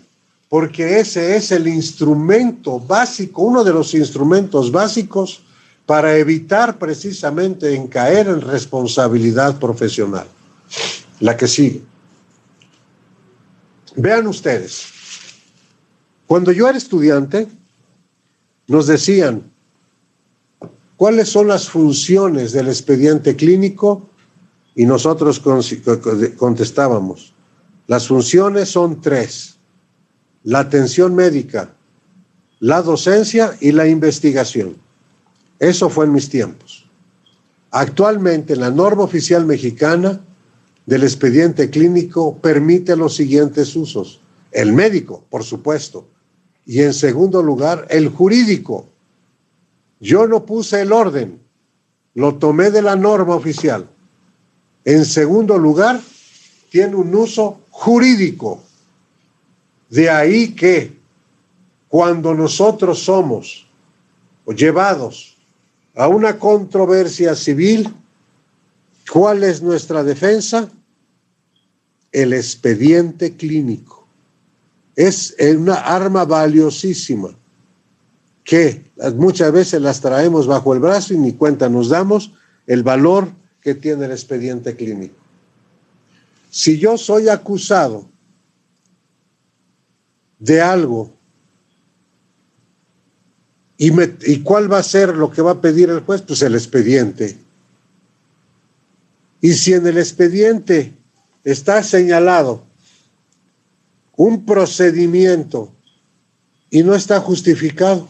porque ese es el instrumento básico, uno de los instrumentos básicos para evitar precisamente en caer en responsabilidad profesional. La que sigue. Vean ustedes, cuando yo era estudiante, nos decían cuáles son las funciones del expediente clínico y nosotros contestábamos, las funciones son 3, la atención médica, la docencia y la investigación. Eso fue en mis tiempos. Actualmente la norma oficial mexicana del expediente clínico permite los siguientes usos. El médico, por supuesto, y en segundo lugar, el jurídico. Yo no puse el orden, lo tomé de la norma oficial. En segundo lugar, tiene un uso jurídico. De ahí que cuando nosotros somos llevados a una controversia civil, ¿cuál es nuestra defensa? El expediente clínico. Es una arma valiosísima que muchas veces las traemos bajo el brazo y ni cuenta nos damos el valor que tiene el expediente clínico. Si yo soy acusado de algo, ¿y cuál va a ser lo que va a pedir el juez? Pues el expediente. Y si en el expediente está señalado un procedimiento y no está justificado,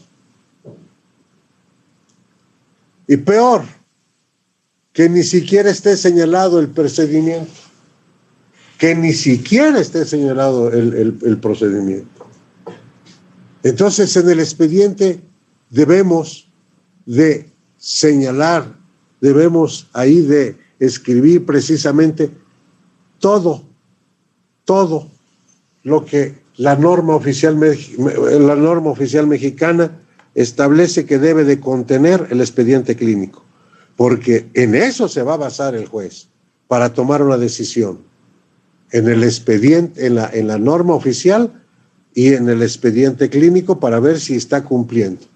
y peor, que ni siquiera esté señalado el procedimiento, que ni siquiera esté señalado el procedimiento. Entonces, en el expediente debemos de señalar, debemos ahí de escribir precisamente todo lo que la norma oficial mexicana establece que debe de contener el expediente clínico, porque en eso se va a basar el juez para tomar una decisión, en el expediente, en la norma oficial y en el expediente clínico, para ver si está cumpliendo.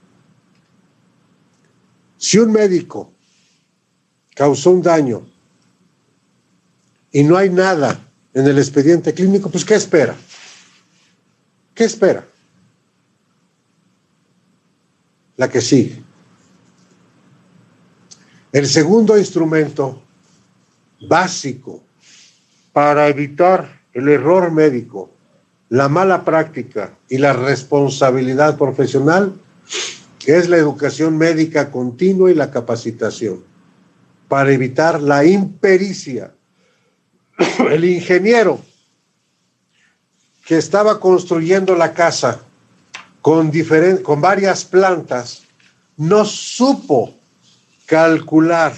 Si un médico causó un daño y no hay nada en el expediente clínico, pues ¿qué espera? ¿Qué espera? La que sigue. El segundo instrumento básico para evitar el error médico, la mala práctica y la responsabilidad profesional es la educación médica continua y la capacitación para evitar la impericia. El ingeniero que estaba construyendo la casa con varias plantas no supo calcular,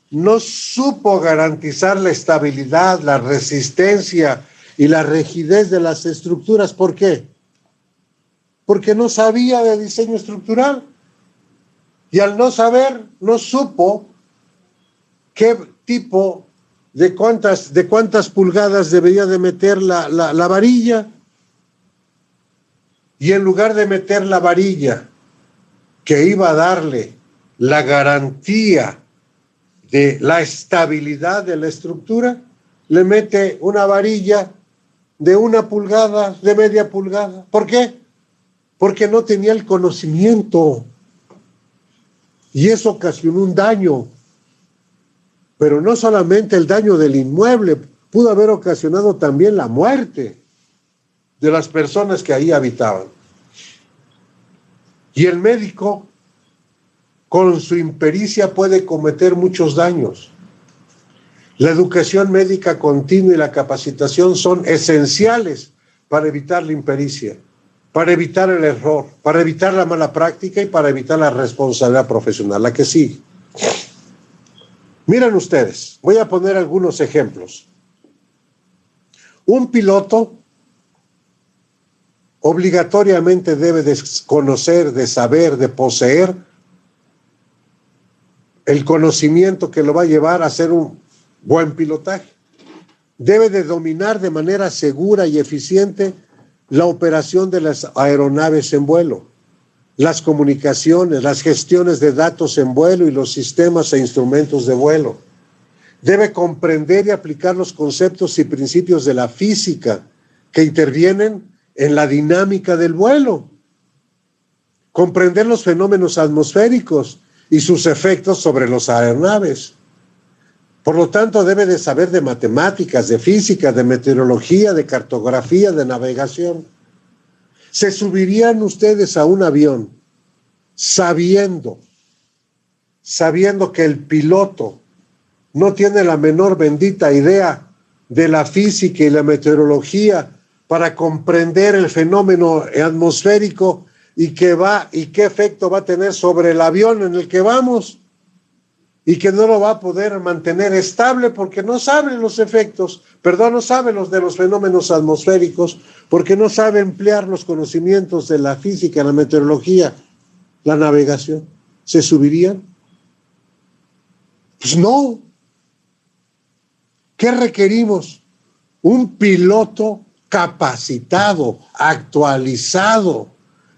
no supo garantizar la estabilidad, la resistencia y la rigidez de las estructuras. ¿Por qué? Porque no sabía de diseño estructural. Y al no saber, no supo qué tipo de cuántas pulgadas debería de meter la varilla. Y en lugar de meter la varilla que iba a darle la garantía de la estabilidad de la estructura, le mete una varilla de 1 pulgada, de media pulgada. ¿Por qué? Porque no tenía el conocimiento. Y eso ocasionó un daño. Pero no solamente el daño del inmueble, pudo haber ocasionado también la muerte de las personas que ahí habitaban. Y el médico, con su impericia, puede cometer muchos daños. La educación médica continua y la capacitación son esenciales para evitar la impericia, para evitar el error, para evitar la mala práctica y para evitar la responsabilidad profesional. La que sigue. Miren ustedes, voy a poner algunos ejemplos. Un piloto obligatoriamente debe de conocer, de saber, de poseer el conocimiento que lo va a llevar a hacer un buen pilotaje. Debe de dominar de manera segura y eficiente la operación de las aeronaves en vuelo, las comunicaciones, las gestiones de datos en vuelo y los sistemas e instrumentos de vuelo. Debe comprender y aplicar los conceptos y principios de la física que intervienen en la dinámica del vuelo. Comprender los fenómenos atmosféricos y sus efectos sobre las aeronaves. Por lo tanto, debe de saber de matemáticas, de física, de meteorología, de cartografía, de navegación. ¿Se subirían ustedes a un avión sabiendo que el piloto no tiene la menor bendita idea de la física y la meteorología para comprender el fenómeno atmosférico y qué efecto va a tener sobre el avión en el que vamos? Y que no lo va a poder mantener estable porque no sabe los efectos, no sabe los de los fenómenos atmosféricos, porque no sabe emplear los conocimientos de la física, la meteorología, la navegación. ¿Se subirían? Pues no. ¿Qué requerimos? Un piloto capacitado, actualizado,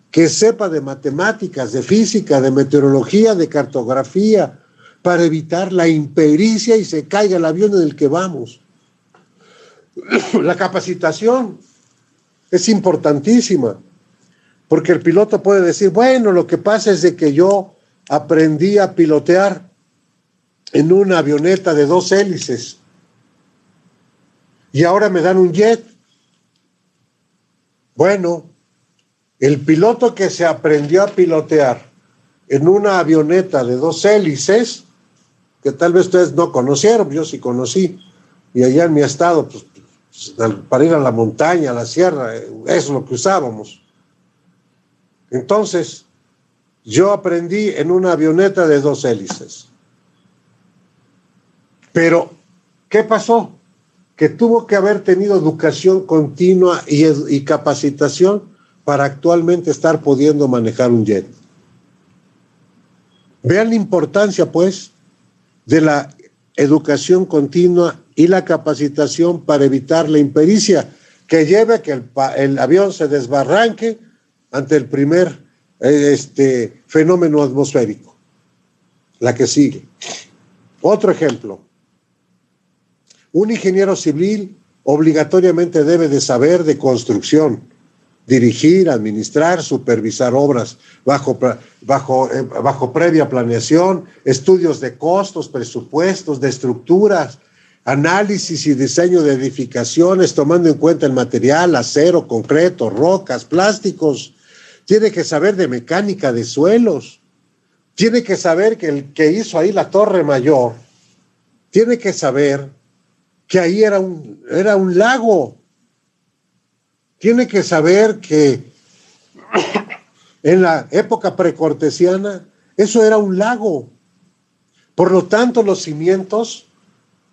que sepa de matemáticas, de física, de meteorología, de cartografía, para evitar la impericia y se caiga el avión en el que vamos. La capacitación es importantísima, porque el piloto puede decir, bueno, lo que pasa es de que yo aprendí a pilotear en una avioneta de 2 hélices y ahora me dan un jet. Bueno, el piloto que se aprendió a pilotear en una avioneta de 2 hélices, que tal vez ustedes no conocieron, yo sí conocí, y allá en mi estado, pues para ir a la montaña, a la sierra, eso es lo que usábamos. Entonces, yo aprendí en una avioneta de 2 hélices. Pero, ¿qué pasó? Que tuvo que haber tenido educación continua y capacitación para actualmente estar pudiendo manejar un jet. Vean la importancia, pues, de la educación continua y la capacitación para evitar la impericia que lleve a que el avión se desbarranque ante el primer fenómeno atmosférico. La que sigue. Otro ejemplo. Un ingeniero civil obligatoriamente debe de saber de construcción, dirigir, administrar, supervisar obras bajo previa planeación, estudios de costos, presupuestos, de estructuras, análisis y diseño de edificaciones, tomando en cuenta el material, acero, concreto, rocas, plásticos. Tiene que saber de mecánica de suelos. Tiene que saber que el que hizo ahí la Torre Mayor, tiene que saber que ahí era un lago. Tiene que saber que en la época precortesiana eso era un lago. Por lo tanto, los cimientos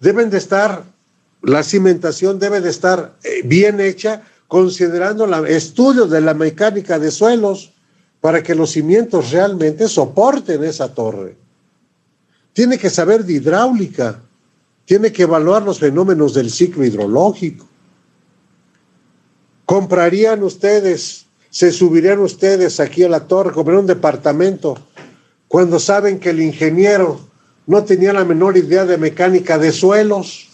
deben de estar, la cimentación debe de estar bien hecha, considerando estudios de la mecánica de suelos para que los cimientos realmente soporten esa torre. Tiene que saber de hidráulica, tiene que evaluar los fenómenos del ciclo hidrológico. ¿Comprarían ustedes, se subirían ustedes aquí a la torre, comprarían un departamento, cuando saben que el ingeniero no tenía la menor idea de mecánica de suelos?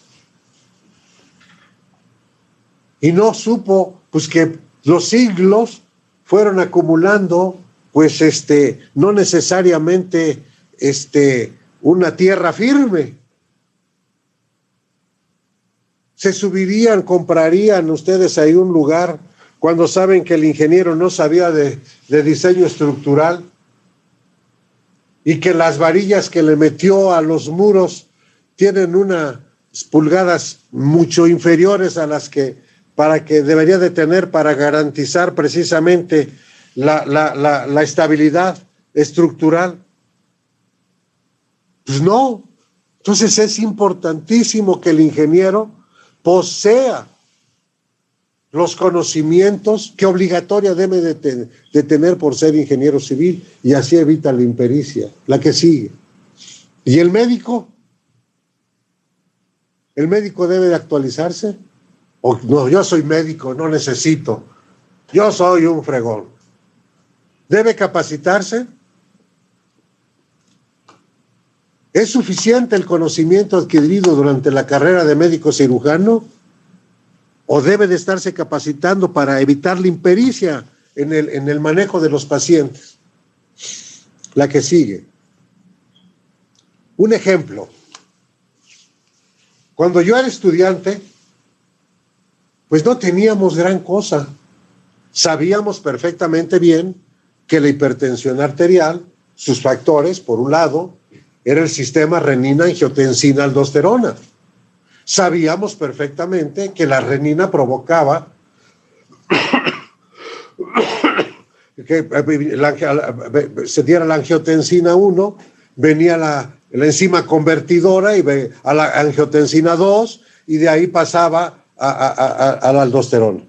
Y no supo, pues, que los siglos fueron acumulando, pues, no necesariamente, una tierra firme. ¿Se subirían, comprarían ustedes ahí un lugar cuando saben que el ingeniero no sabía de diseño estructural y que las varillas que le metió a los muros tienen unas pulgadas mucho inferiores a las que debería de tener para garantizar precisamente la estabilidad estructural? Pues no. Entonces es importantísimo que el ingeniero posea los conocimientos que obligatoria debe de tener por ser ingeniero civil, y así evita la impericia. La que sigue. ¿Y el médico? ¿El médico debe de actualizarse? O no, yo soy médico, no necesito. Yo soy un fregón. ¿Debe capacitarse? ¿Es suficiente el conocimiento adquirido durante la carrera de médico cirujano? ¿O debe de estarse capacitando para evitar la impericia en el manejo de los pacientes? La que sigue. Un ejemplo. Cuando yo era estudiante, pues no teníamos gran cosa. Sabíamos perfectamente bien que la hipertensión arterial, sus factores, por un lado, era el sistema renina-angiotensina-aldosterona. Sabíamos perfectamente que la renina provocaba que se diera la angiotensina 1, venía la enzima convertidora y a la angiotensina 2, y de ahí pasaba a la aldosterona.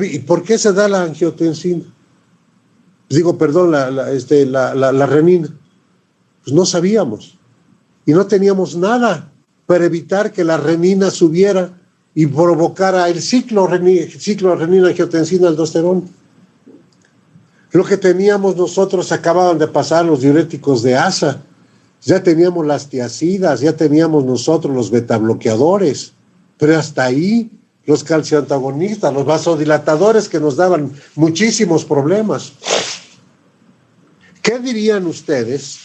¿Y por qué se da la angiotensina? Digo, perdón, la renina. Pues no sabíamos. Y no teníamos nada para evitar que la renina subiera y provocara el ciclo renina-angiotensina-aldosterona. Lo que teníamos nosotros, acababan de pasar los diuréticos de ASA, ya teníamos las tiacidas, ya teníamos nosotros los betabloqueadores, pero hasta ahí los calcioantagonistas, los vasodilatadores que nos daban muchísimos problemas. ¿Qué dirían ustedes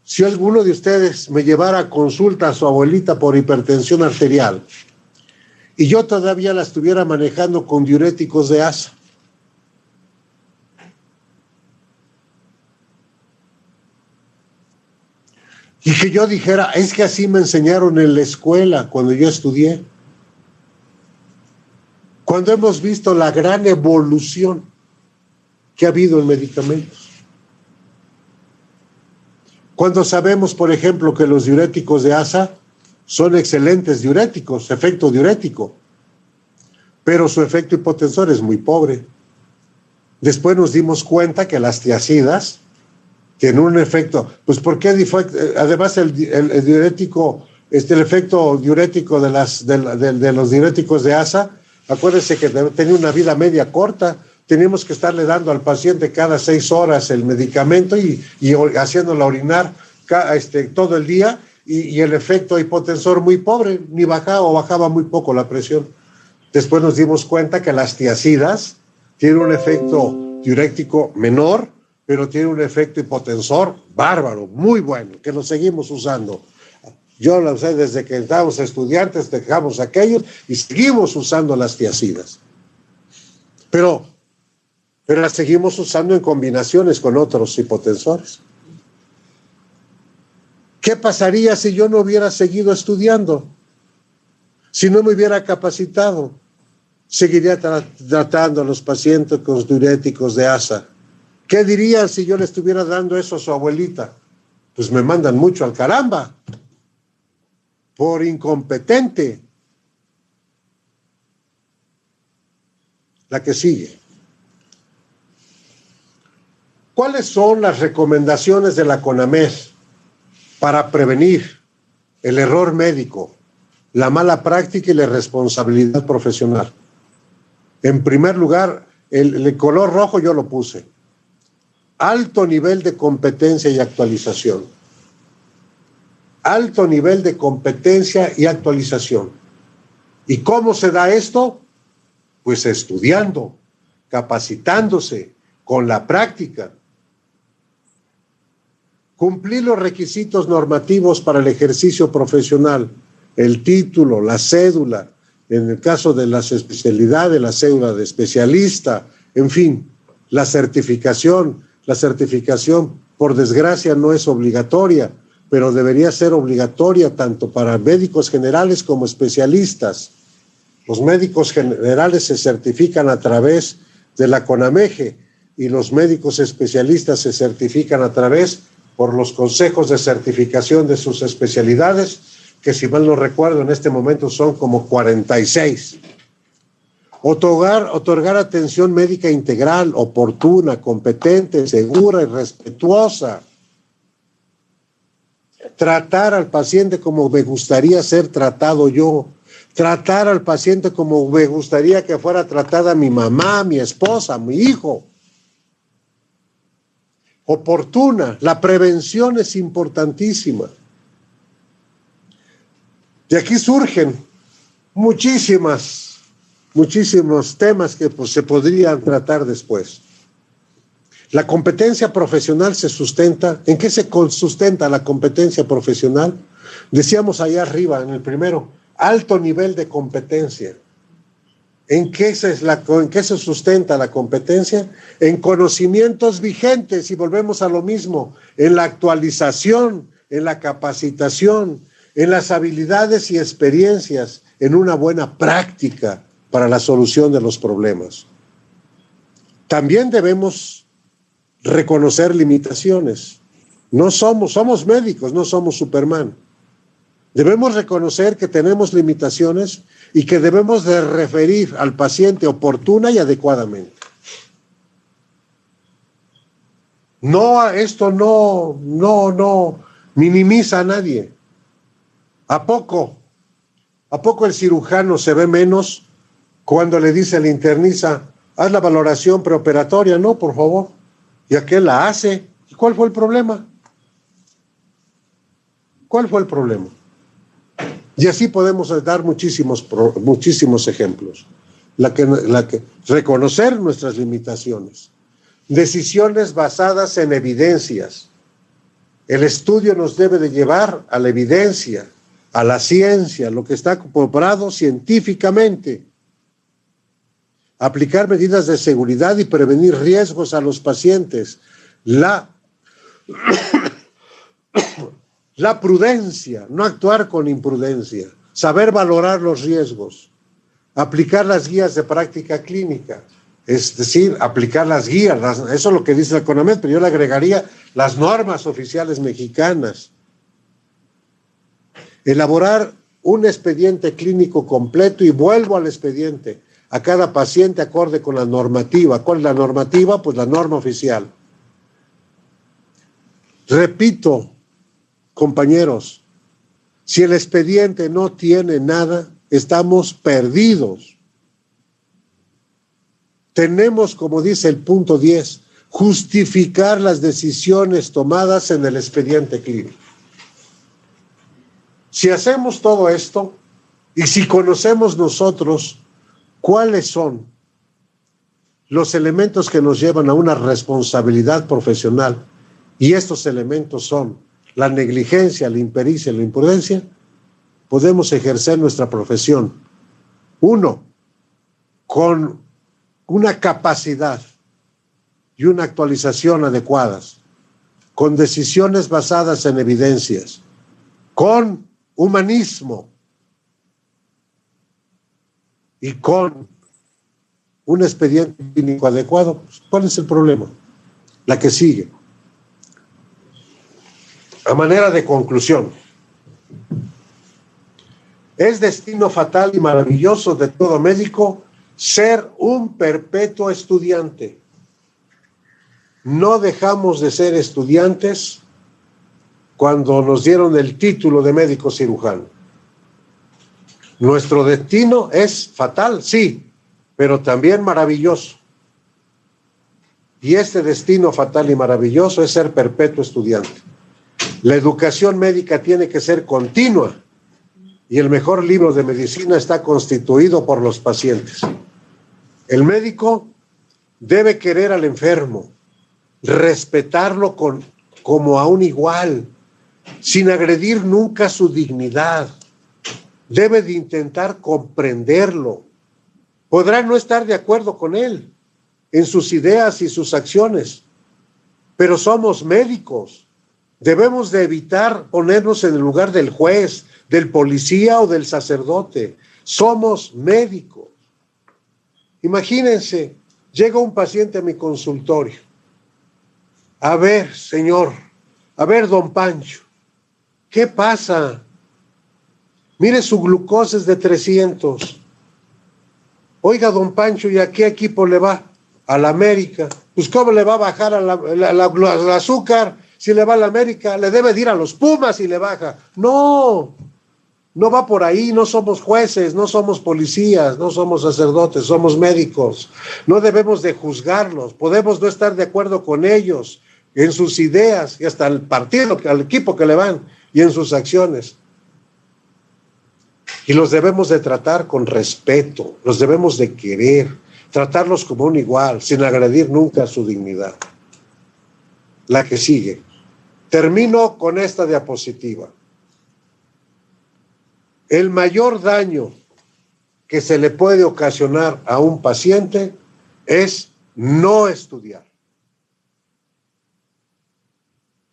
si alguno de ustedes me llevara a consulta a su abuelita por hipertensión arterial y yo todavía la estuviera manejando con diuréticos de ASA? Y que yo dijera, es que así me enseñaron en la escuela cuando yo estudié. Cuando hemos visto la gran evolución que ha habido en medicamentos. Cuando sabemos, por ejemplo, que los diuréticos de ASA son excelentes diuréticos, efecto diurético, pero su efecto hipotensor es muy pobre. Después nos dimos cuenta que las tiazidas tienen un efecto, pues ¿por qué? Además el diurético, el efecto diurético de los diuréticos de ASA, acuérdense que tenía una vida media corta, teníamos que estarle dando al paciente cada 6 horas el medicamento y haciéndola orinar todo el día, y el efecto hipotensor muy pobre, ni bajaba o bajaba muy poco la presión. Después nos dimos cuenta que las tiazidas tienen un efecto diurético menor, pero tiene un efecto hipotensor bárbaro, muy bueno, que lo seguimos usando. Yo lo sé desde que estábamos estudiantes, dejamos aquellos y seguimos usando las tiazidas. Pero las seguimos usando en combinaciones con otros hipotensores. ¿Qué pasaría si yo no hubiera seguido estudiando? Si no me hubiera capacitado, seguiría tratando a los pacientes con diuréticos de ASA. ¿Qué dirían si yo le estuviera dando eso a su abuelita? Pues me mandan mucho al caramba, por incompetente. La que sigue. ¿Cuáles son las recomendaciones de la CONAMED para prevenir el error médico, la mala práctica y la responsabilidad profesional? En primer lugar, el color rojo yo lo puse. Alto nivel de competencia y actualización. Alto nivel de competencia y actualización. ¿Y cómo se da esto? Pues estudiando, capacitándose, con la práctica. Cumplir los requisitos normativos para el ejercicio profesional, el título, la cédula, en el caso de las especialidades, la cédula de especialista, en fin, la certificación. La certificación, por desgracia, no es obligatoria, pero debería ser obligatoria tanto para médicos generales como especialistas. Los médicos generales se certifican a través de la CONAMEGE y los médicos especialistas se certifican a través por los consejos de certificación de sus especialidades, que si mal no recuerdo en este momento son como 46. Otorgar atención médica integral, oportuna, competente, segura y respetuosa. Tratar al paciente como me gustaría ser tratado yo. Tratar al paciente como me gustaría que fuera tratada mi mamá, mi esposa, mi hijo. Oportuna. La prevención es importantísima. De aquí surgen muchísimos temas que pues, se podrían tratar después. La competencia profesional se sustenta. ¿En qué se sustenta la competencia profesional? Decíamos allá arriba, en el primero, alto nivel de competencia. ¿En qué se sustenta la competencia? En conocimientos vigentes, y volvemos a lo mismo, en la actualización, en la capacitación, en las habilidades y experiencias, en una buena práctica para la solución de los problemas. También debemos reconocer limitaciones. No somos médicos, no somos Superman. Debemos reconocer que tenemos limitaciones y que debemos de referir al paciente oportuna y adecuadamente. Esto no minimiza a nadie. ¿A poco el cirujano se ve menos cuando le dice al internista, haz la valoración preoperatoria? No, por favor. ¿Y aquel la hace? ¿Y cuál fue el problema? ¿Cuál fue el problema? Y así podemos dar muchísimos ejemplos. Reconocer nuestras limitaciones. Decisiones basadas en evidencias. El estudio nos debe de llevar a la evidencia, a la ciencia, lo que está comprobado científicamente. Aplicar medidas de seguridad y prevenir riesgos a los pacientes. La La prudencia, no actuar con imprudencia, saber valorar los riesgos, aplicar las guías de práctica clínica, es decir, aplicar las guías, eso es lo que dice el CONAMED, pero yo le agregaría las normas oficiales mexicanas. Elaborar un expediente clínico completo y vuelvo al expediente a cada paciente acorde con la normativa. ¿Cuál es la normativa? Pues la norma oficial. Repito, compañeros, si el expediente no tiene nada, estamos perdidos. Tenemos, como dice el punto 10, justificar las decisiones tomadas en el expediente clínico. Si hacemos todo esto y si conocemos nosotros cuáles son los elementos que nos llevan a una responsabilidad profesional, y estos elementos son la negligencia, la impericia y la imprudencia, podemos ejercer nuestra profesión. Uno, con una capacidad y una actualización adecuadas, con decisiones basadas en evidencias, con humanismo y con un expediente clínico adecuado. ¿Cuál es el problema? La que sigue. A manera de conclusión, es destino fatal y maravilloso de todo médico ser un perpetuo estudiante. No dejamos de ser estudiantes cuando nos dieron el título de médico cirujano. Nuestro destino es fatal, sí, pero también maravilloso. Y este destino fatal y maravilloso es ser perpetuo estudiante. La educación médica tiene que ser continua y el mejor libro de medicina está constituido por los pacientes. El médico debe querer al enfermo, respetarlo como a un igual, sin agredir nunca su dignidad. Debe de intentar comprenderlo. Podrá no estar de acuerdo con él en sus ideas y sus acciones, pero somos médicos. Debemos de evitar ponernos en el lugar del juez, del policía o del sacerdote. Somos médicos. Imagínense, llega un paciente a mi consultorio. A ver, señor, a ver, don Pancho, ¿qué pasa? Mire, su glucosa es de 300. Oiga, don Pancho, ¿y a qué equipo le va? A la América. Pues, ¿cómo le va a bajar el azúcar? Si le va a la América, le debe de ir a los Pumas y le baja. No, no va por ahí, no somos jueces, no somos policías, no somos sacerdotes, somos médicos. No debemos de juzgarlos, podemos no estar de acuerdo con ellos en sus ideas y hasta el partido, al equipo que le van y en sus acciones. Y los debemos de tratar con respeto, los debemos de querer, tratarlos como un igual, sin agredir nunca su dignidad. La que sigue. Termino con esta diapositiva. El mayor daño que se le puede ocasionar a un paciente es no estudiar.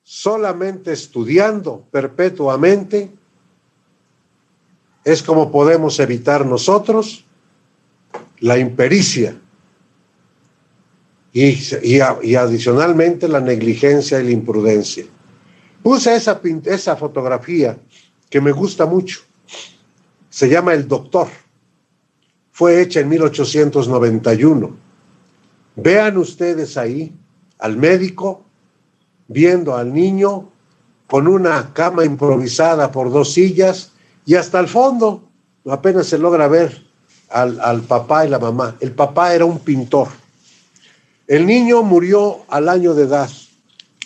Solamente estudiando perpetuamente es como podemos evitar nosotros la impericia y adicionalmente la negligencia y la imprudencia. Puse esa fotografía que me gusta mucho. Se llama El Doctor. Fue hecha en 1891. Vean ustedes ahí al médico viendo al niño con una cama improvisada por 2 sillas y hasta el fondo apenas se logra ver al papá y la mamá. El papá era un pintor. El niño murió al año de edad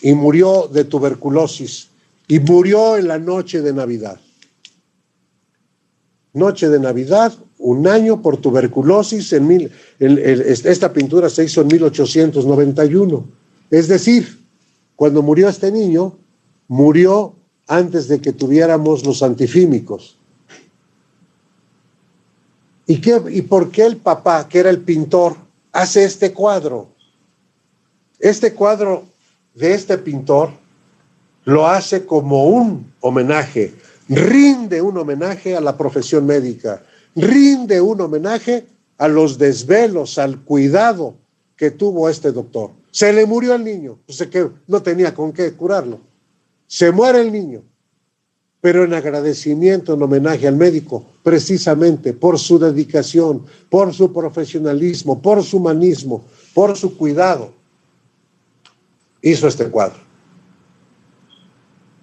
y murió de tuberculosis y murió en la noche de Navidad. Noche de Navidad, 1 año por tuberculosis. Esta pintura se hizo en 1891. Es decir, cuando murió este niño, murió antes de que tuviéramos los antifímicos. ¿Y por qué el papá, que era el pintor, hace este cuadro? Este cuadro de este pintor lo hace como un homenaje, rinde un homenaje a la profesión médica, rinde un homenaje a los desvelos, al cuidado que tuvo este doctor. Se le murió el niño, pues que no tenía con qué curarlo. Se muere el niño, pero en agradecimiento, en homenaje al médico, precisamente por su dedicación, por su profesionalismo, por su humanismo, por su cuidado, hizo este cuadro.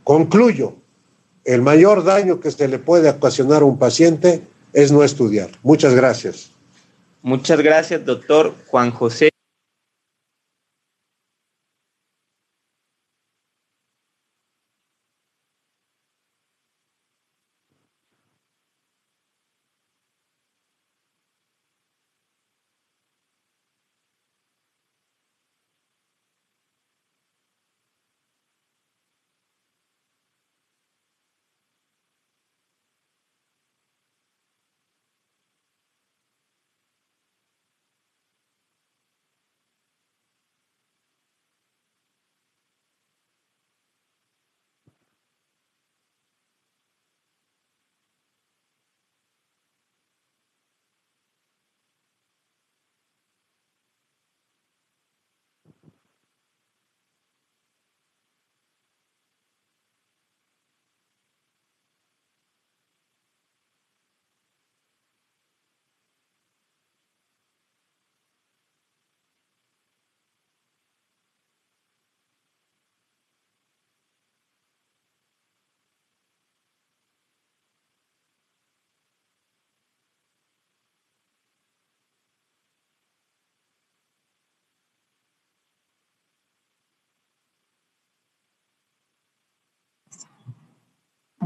Concluyo, el mayor daño que se le puede ocasionar a un paciente es no estudiar. Muchas gracias. Muchas gracias, doctor Juan José.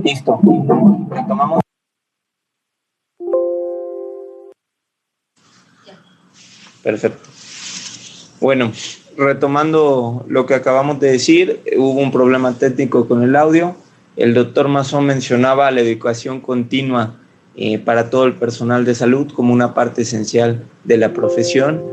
Listo. Retomamos. Perfecto. Bueno, retomando lo que acabamos de decir, hubo un problema técnico con el audio. El doctor Mazón mencionaba la educación continua para todo el personal de salud como una parte esencial de la profesión,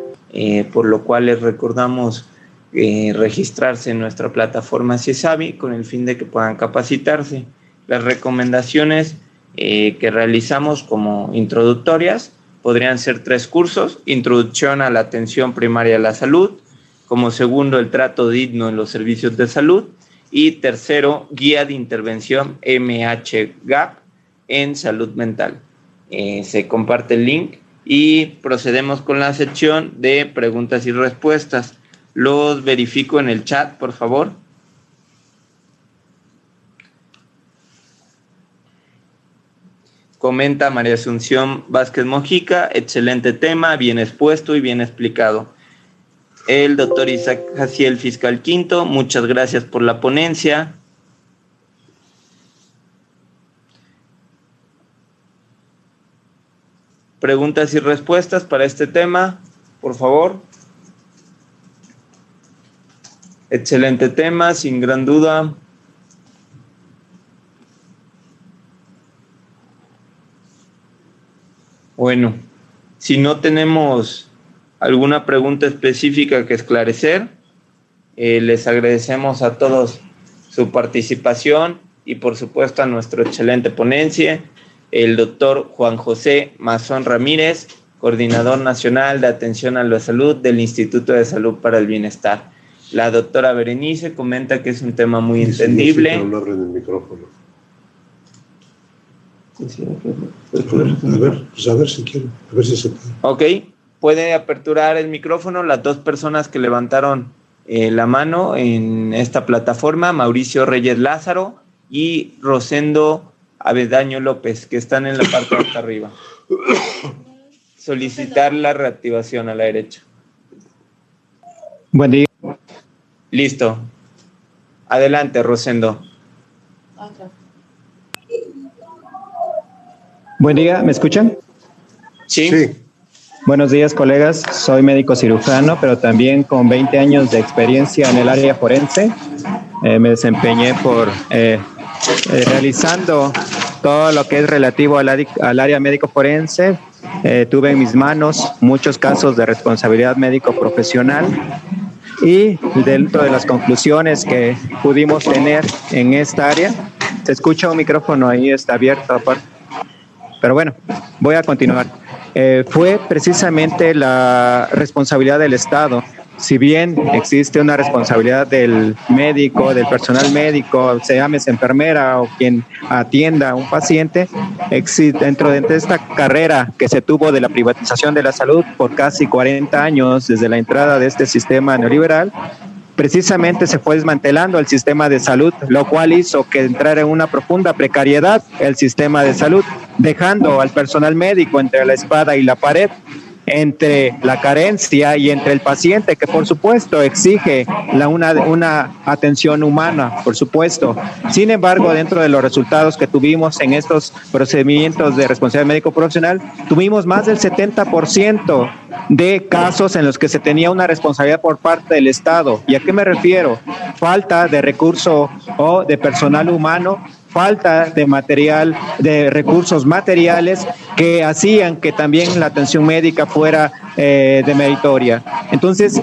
por lo cual les recordamos registrarse en nuestra plataforma CIESAVI con el fin de que puedan capacitarse. Las recomendaciones que realizamos como introductorias podrían ser 3 cursos: introducción a la atención primaria a la salud, como segundo el trato digno en los servicios de salud, y tercero guía de intervención MHGAP en salud mental. Se comparte el link y procedemos con la sección de preguntas y respuestas. Los verifico en el chat, por favor. Comenta María Asunción Vázquez Mojica: excelente tema, bien expuesto y bien explicado. El doctor Isaac Jaciel, fiscal quinto: muchas gracias por la ponencia. Preguntas y respuestas para este tema, por favor. Excelente tema, sin gran duda. Bueno, si no tenemos alguna pregunta específica que esclarecer, les agradecemos a todos su participación y por supuesto a nuestro excelente ponencia, el doctor Juan José Mazón Ramírez, coordinador nacional de atención a la salud del Instituto de Salud para el Bienestar. La doctora Berenice comenta que es un tema muy entendible. Sí, no abren el micrófono. A ver si quieren, a ver si se puede. Ok, puede aperturar el micrófono las 2 personas que levantaron la mano en esta plataforma: Mauricio Reyes Lázaro y Rosendo Avedaño López, que están en la parte de hasta arriba. Solicitar la reactivación a la derecha. Buen día. Listo. Adelante, Rosendo. Buen día, ¿me escuchan? Sí. Sí. Buenos días, colegas. Soy médico cirujano, pero también con 20 años de experiencia en el área forense. Me desempeñé realizando todo lo que es relativo al área médico forense. Tuve en mis manos muchos casos de responsabilidad médico profesional Y dentro de las conclusiones que pudimos tener en esta área, se escucha un micrófono ahí, está abierto aparte. Pero bueno, voy a continuar. Fue precisamente la responsabilidad del Estado. Si bien existe una responsabilidad del médico, del personal médico, se llame enfermera o quien atienda a un paciente, dentro de esta carrera que se tuvo de la privatización de la salud por casi 40 años desde la entrada de este sistema neoliberal, precisamente se fue desmantelando el sistema de salud, lo cual hizo que entrara en una profunda precariedad el sistema de salud, dejando al personal médico entre la espada y la pared, entre la carencia y entre el paciente, que por supuesto exige una atención humana, por supuesto. Sin embargo, dentro de los resultados que tuvimos en estos procedimientos de responsabilidad médico profesional, tuvimos más del 70% de casos en los que se tenía una responsabilidad por parte del Estado. ¿Y a qué me refiero? Falta de recurso o de personal humano, falta de material, de recursos materiales que hacían que también la atención médica fuera demeritoria. Entonces,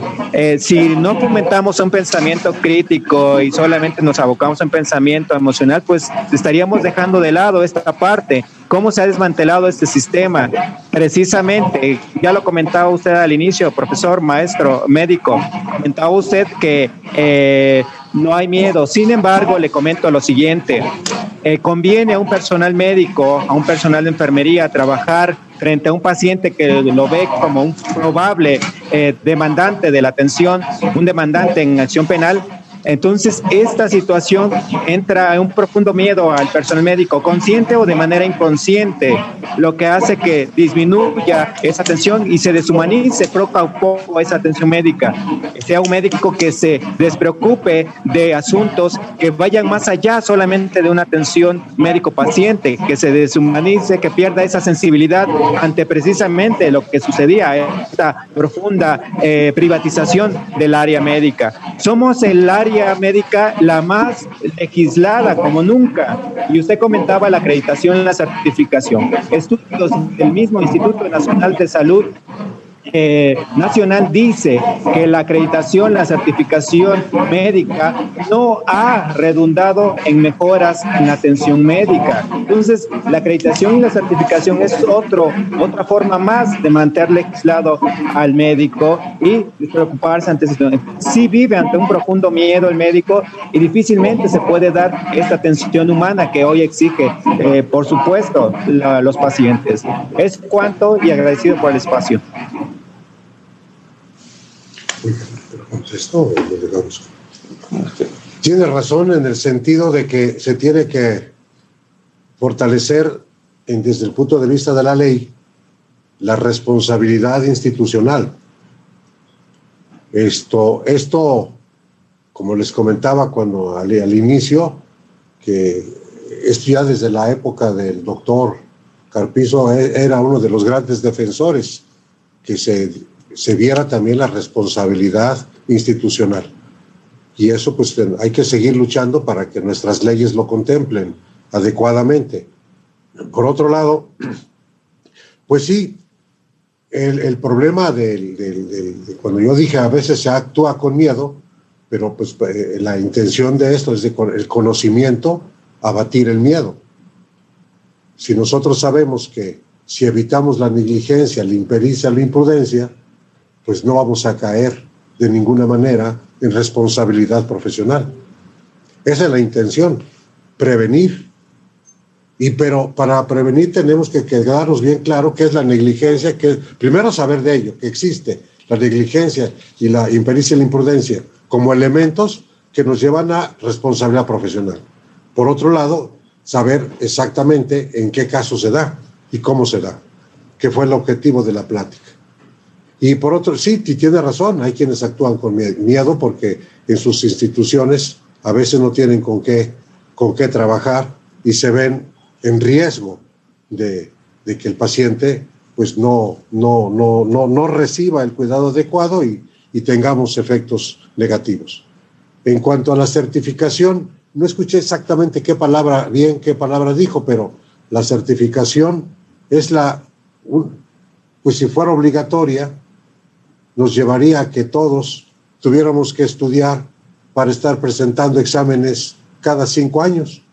si no fomentamos un pensamiento crítico y solamente nos abocamos a un pensamiento emocional, pues estaríamos dejando de lado esta parte. ¿Cómo se ha desmantelado este sistema? Precisamente, ya lo comentaba usted al inicio, profesor, maestro, médico, comentaba usted que no hay miedo. Sin embargo, le comento lo siguiente. Conviene a un personal médico, a un personal de enfermería, trabajar frente a un paciente que lo ve como un probable demandante de la atención, un demandante en acción penal. Entonces, esta situación entra en un profundo miedo al personal médico, consciente o de manera inconsciente, lo que hace que disminuya esa atención y se deshumanice poco a poco esa atención médica. Sea un médico que se despreocupe de asuntos que vayan más allá solamente de una atención médico-paciente, que se deshumanice, que pierda esa sensibilidad ante precisamente lo que sucedía, esta profunda privatización del área médica. Somos el área médica la más legislada como nunca, y usted comentaba la acreditación y la certificación. Estudios del mismo Instituto Nacional de Salud Nacional dice que la acreditación, la certificación médica no ha redundado en mejoras en la atención médica. Entonces, la acreditación y la certificación es otra forma más de mantener legislado al médico y preocuparse ante situaciones. Sí vive ante un profundo miedo el médico y difícilmente se puede dar esta atención humana que hoy exige, por supuesto, los pacientes. Es cuanto y agradecido por el espacio. Contestó, digamos. Tiene razón en el sentido de que se tiene que fortalecer desde el punto de vista de la ley la responsabilidad institucional. Esto, como les comentaba cuando al inicio, que esto ya desde la época del doctor Carpizo era uno de los grandes defensores, que se viera también la responsabilidad institucional. Y eso pues hay que seguir luchando para que nuestras leyes lo contemplen adecuadamente. Por otro lado, pues sí, el problema de cuando yo dije a veces se actúa con miedo, pero pues la intención de esto es el conocimiento, abatir el miedo. Si nosotros sabemos que si evitamos la negligencia, la impericia, la imprudencia, pues no vamos a caer de ninguna manera en responsabilidad profesional. Esa es la intención, prevenir. Pero para prevenir tenemos que quedarnos bien claro qué es la negligencia, primero saber de ello, que existe la negligencia y la impericia y la imprudencia como elementos que nos llevan a responsabilidad profesional. Por otro lado, saber exactamente en qué caso se da y cómo se da, que fue el objetivo de la plática. Y por otro, sí, tiene razón, hay quienes actúan con miedo porque en sus instituciones a veces no tienen con qué trabajar y se ven en riesgo de que el paciente pues no reciba el cuidado adecuado y tengamos efectos negativos. En cuanto a la certificación, no escuché exactamente qué palabra dijo, pero la certificación es pues si fuera obligatoria, nos llevaría a que todos tuviéramos que estudiar para estar presentando exámenes cada 5 años.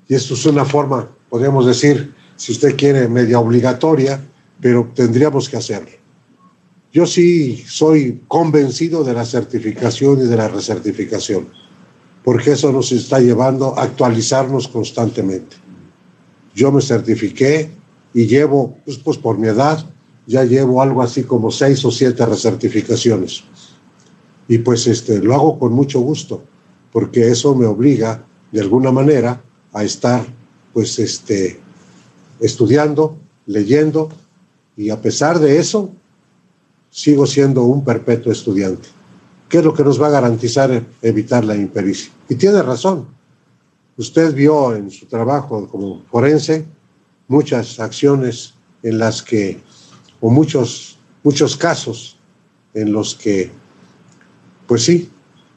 Y esto es una forma, podríamos decir, si usted quiere, media obligatoria, pero tendríamos que hacerlo. Yo sí soy convencido de la certificación y de la recertificación, porque eso nos está llevando a actualizarnos constantemente. Yo me certifiqué y llevo, pues por mi edad, ya llevo algo así como 6 o 7 recertificaciones. Y pues lo hago con mucho gusto, porque eso me obliga, de alguna manera, a estar, pues, estudiando, leyendo, y a pesar de eso, sigo siendo un perpetuo estudiante. ¿Qué es lo que nos va a garantizar evitar la impericia? Y tiene razón. Usted vio en su trabajo como forense muchas acciones en las que, o muchos casos en los que, pues sí,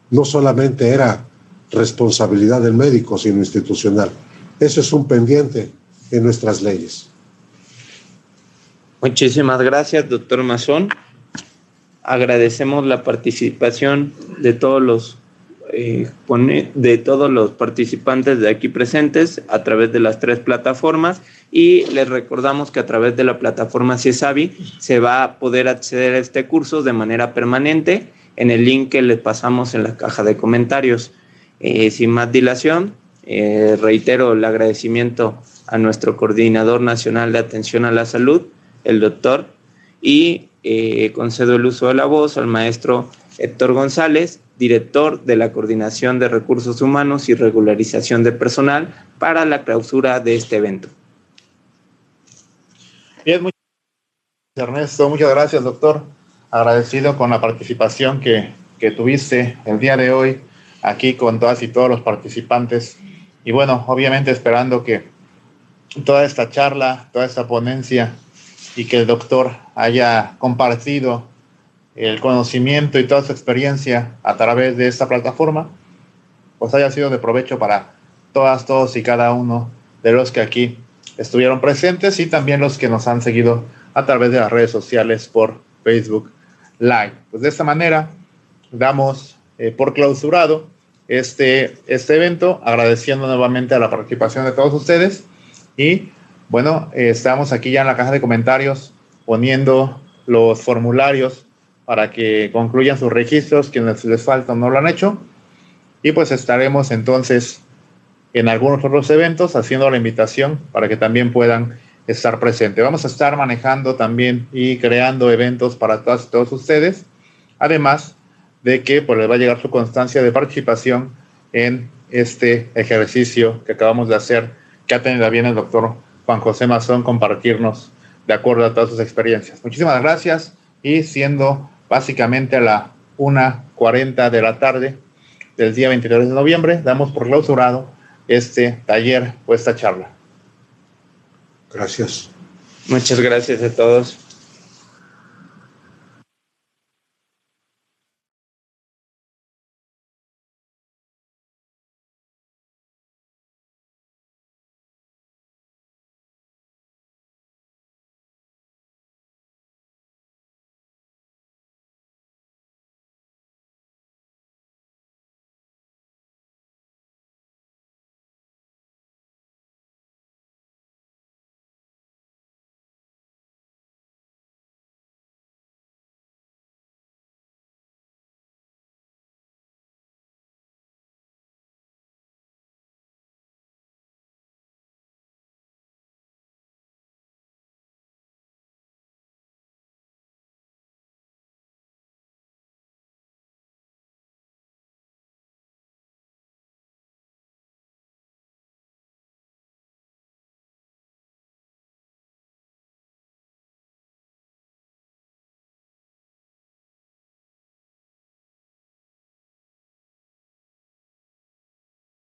no solamente era responsabilidad del médico, sino institucional. Eso es un pendiente en nuestras leyes. Muchísimas gracias, doctor Mazón. Agradecemos la participación de todos los participantes de aquí presentes a través de las 3 plataformas, y les recordamos que a través de la plataforma CIESAVI se va a poder acceder a este curso de manera permanente en el link que les pasamos en la caja de comentarios. Sin más dilación, reitero el agradecimiento a nuestro Coordinador Nacional de Atención a la Salud, el doctor, y concedo el uso de la voz al maestro Héctor González, director de la Coordinación de Recursos Humanos y Regularización de Personal, para la clausura de este evento. Bien, muchas gracias, Ernesto. Muchas gracias, doctor. Agradecido con la participación que tuviste el día de hoy aquí con todas y todos los participantes. Y bueno, obviamente esperando que toda esta charla, toda esta ponencia y que el doctor haya compartido el conocimiento y toda su experiencia a través de esta plataforma, pues haya sido de provecho para todas, todos y cada uno de los que aquí estuvieron presentes y también los que nos han seguido a través de las redes sociales por Facebook Live. Pues de esta manera damos por clausurado este evento, agradeciendo nuevamente a la participación de todos ustedes. Y bueno, estamos aquí ya en la caja de comentarios poniendo los formularios para que concluyan sus registros, quienes les faltan no lo han hecho, y pues estaremos entonces en algunos otros eventos haciendo la invitación para que también puedan estar presentes. Vamos a estar manejando también y creando eventos para todas y todos ustedes, además de que pues les va a llegar su constancia de participación en este ejercicio que acabamos de hacer, que ha tenido bien el doctor Juan José Mazón compartirnos de acuerdo a todas sus experiencias. Muchísimas gracias, y siendo básicamente a la 1:40 de la tarde del día 23 de noviembre, damos por clausurado este taller o esta charla. Gracias. Muchas gracias a todos.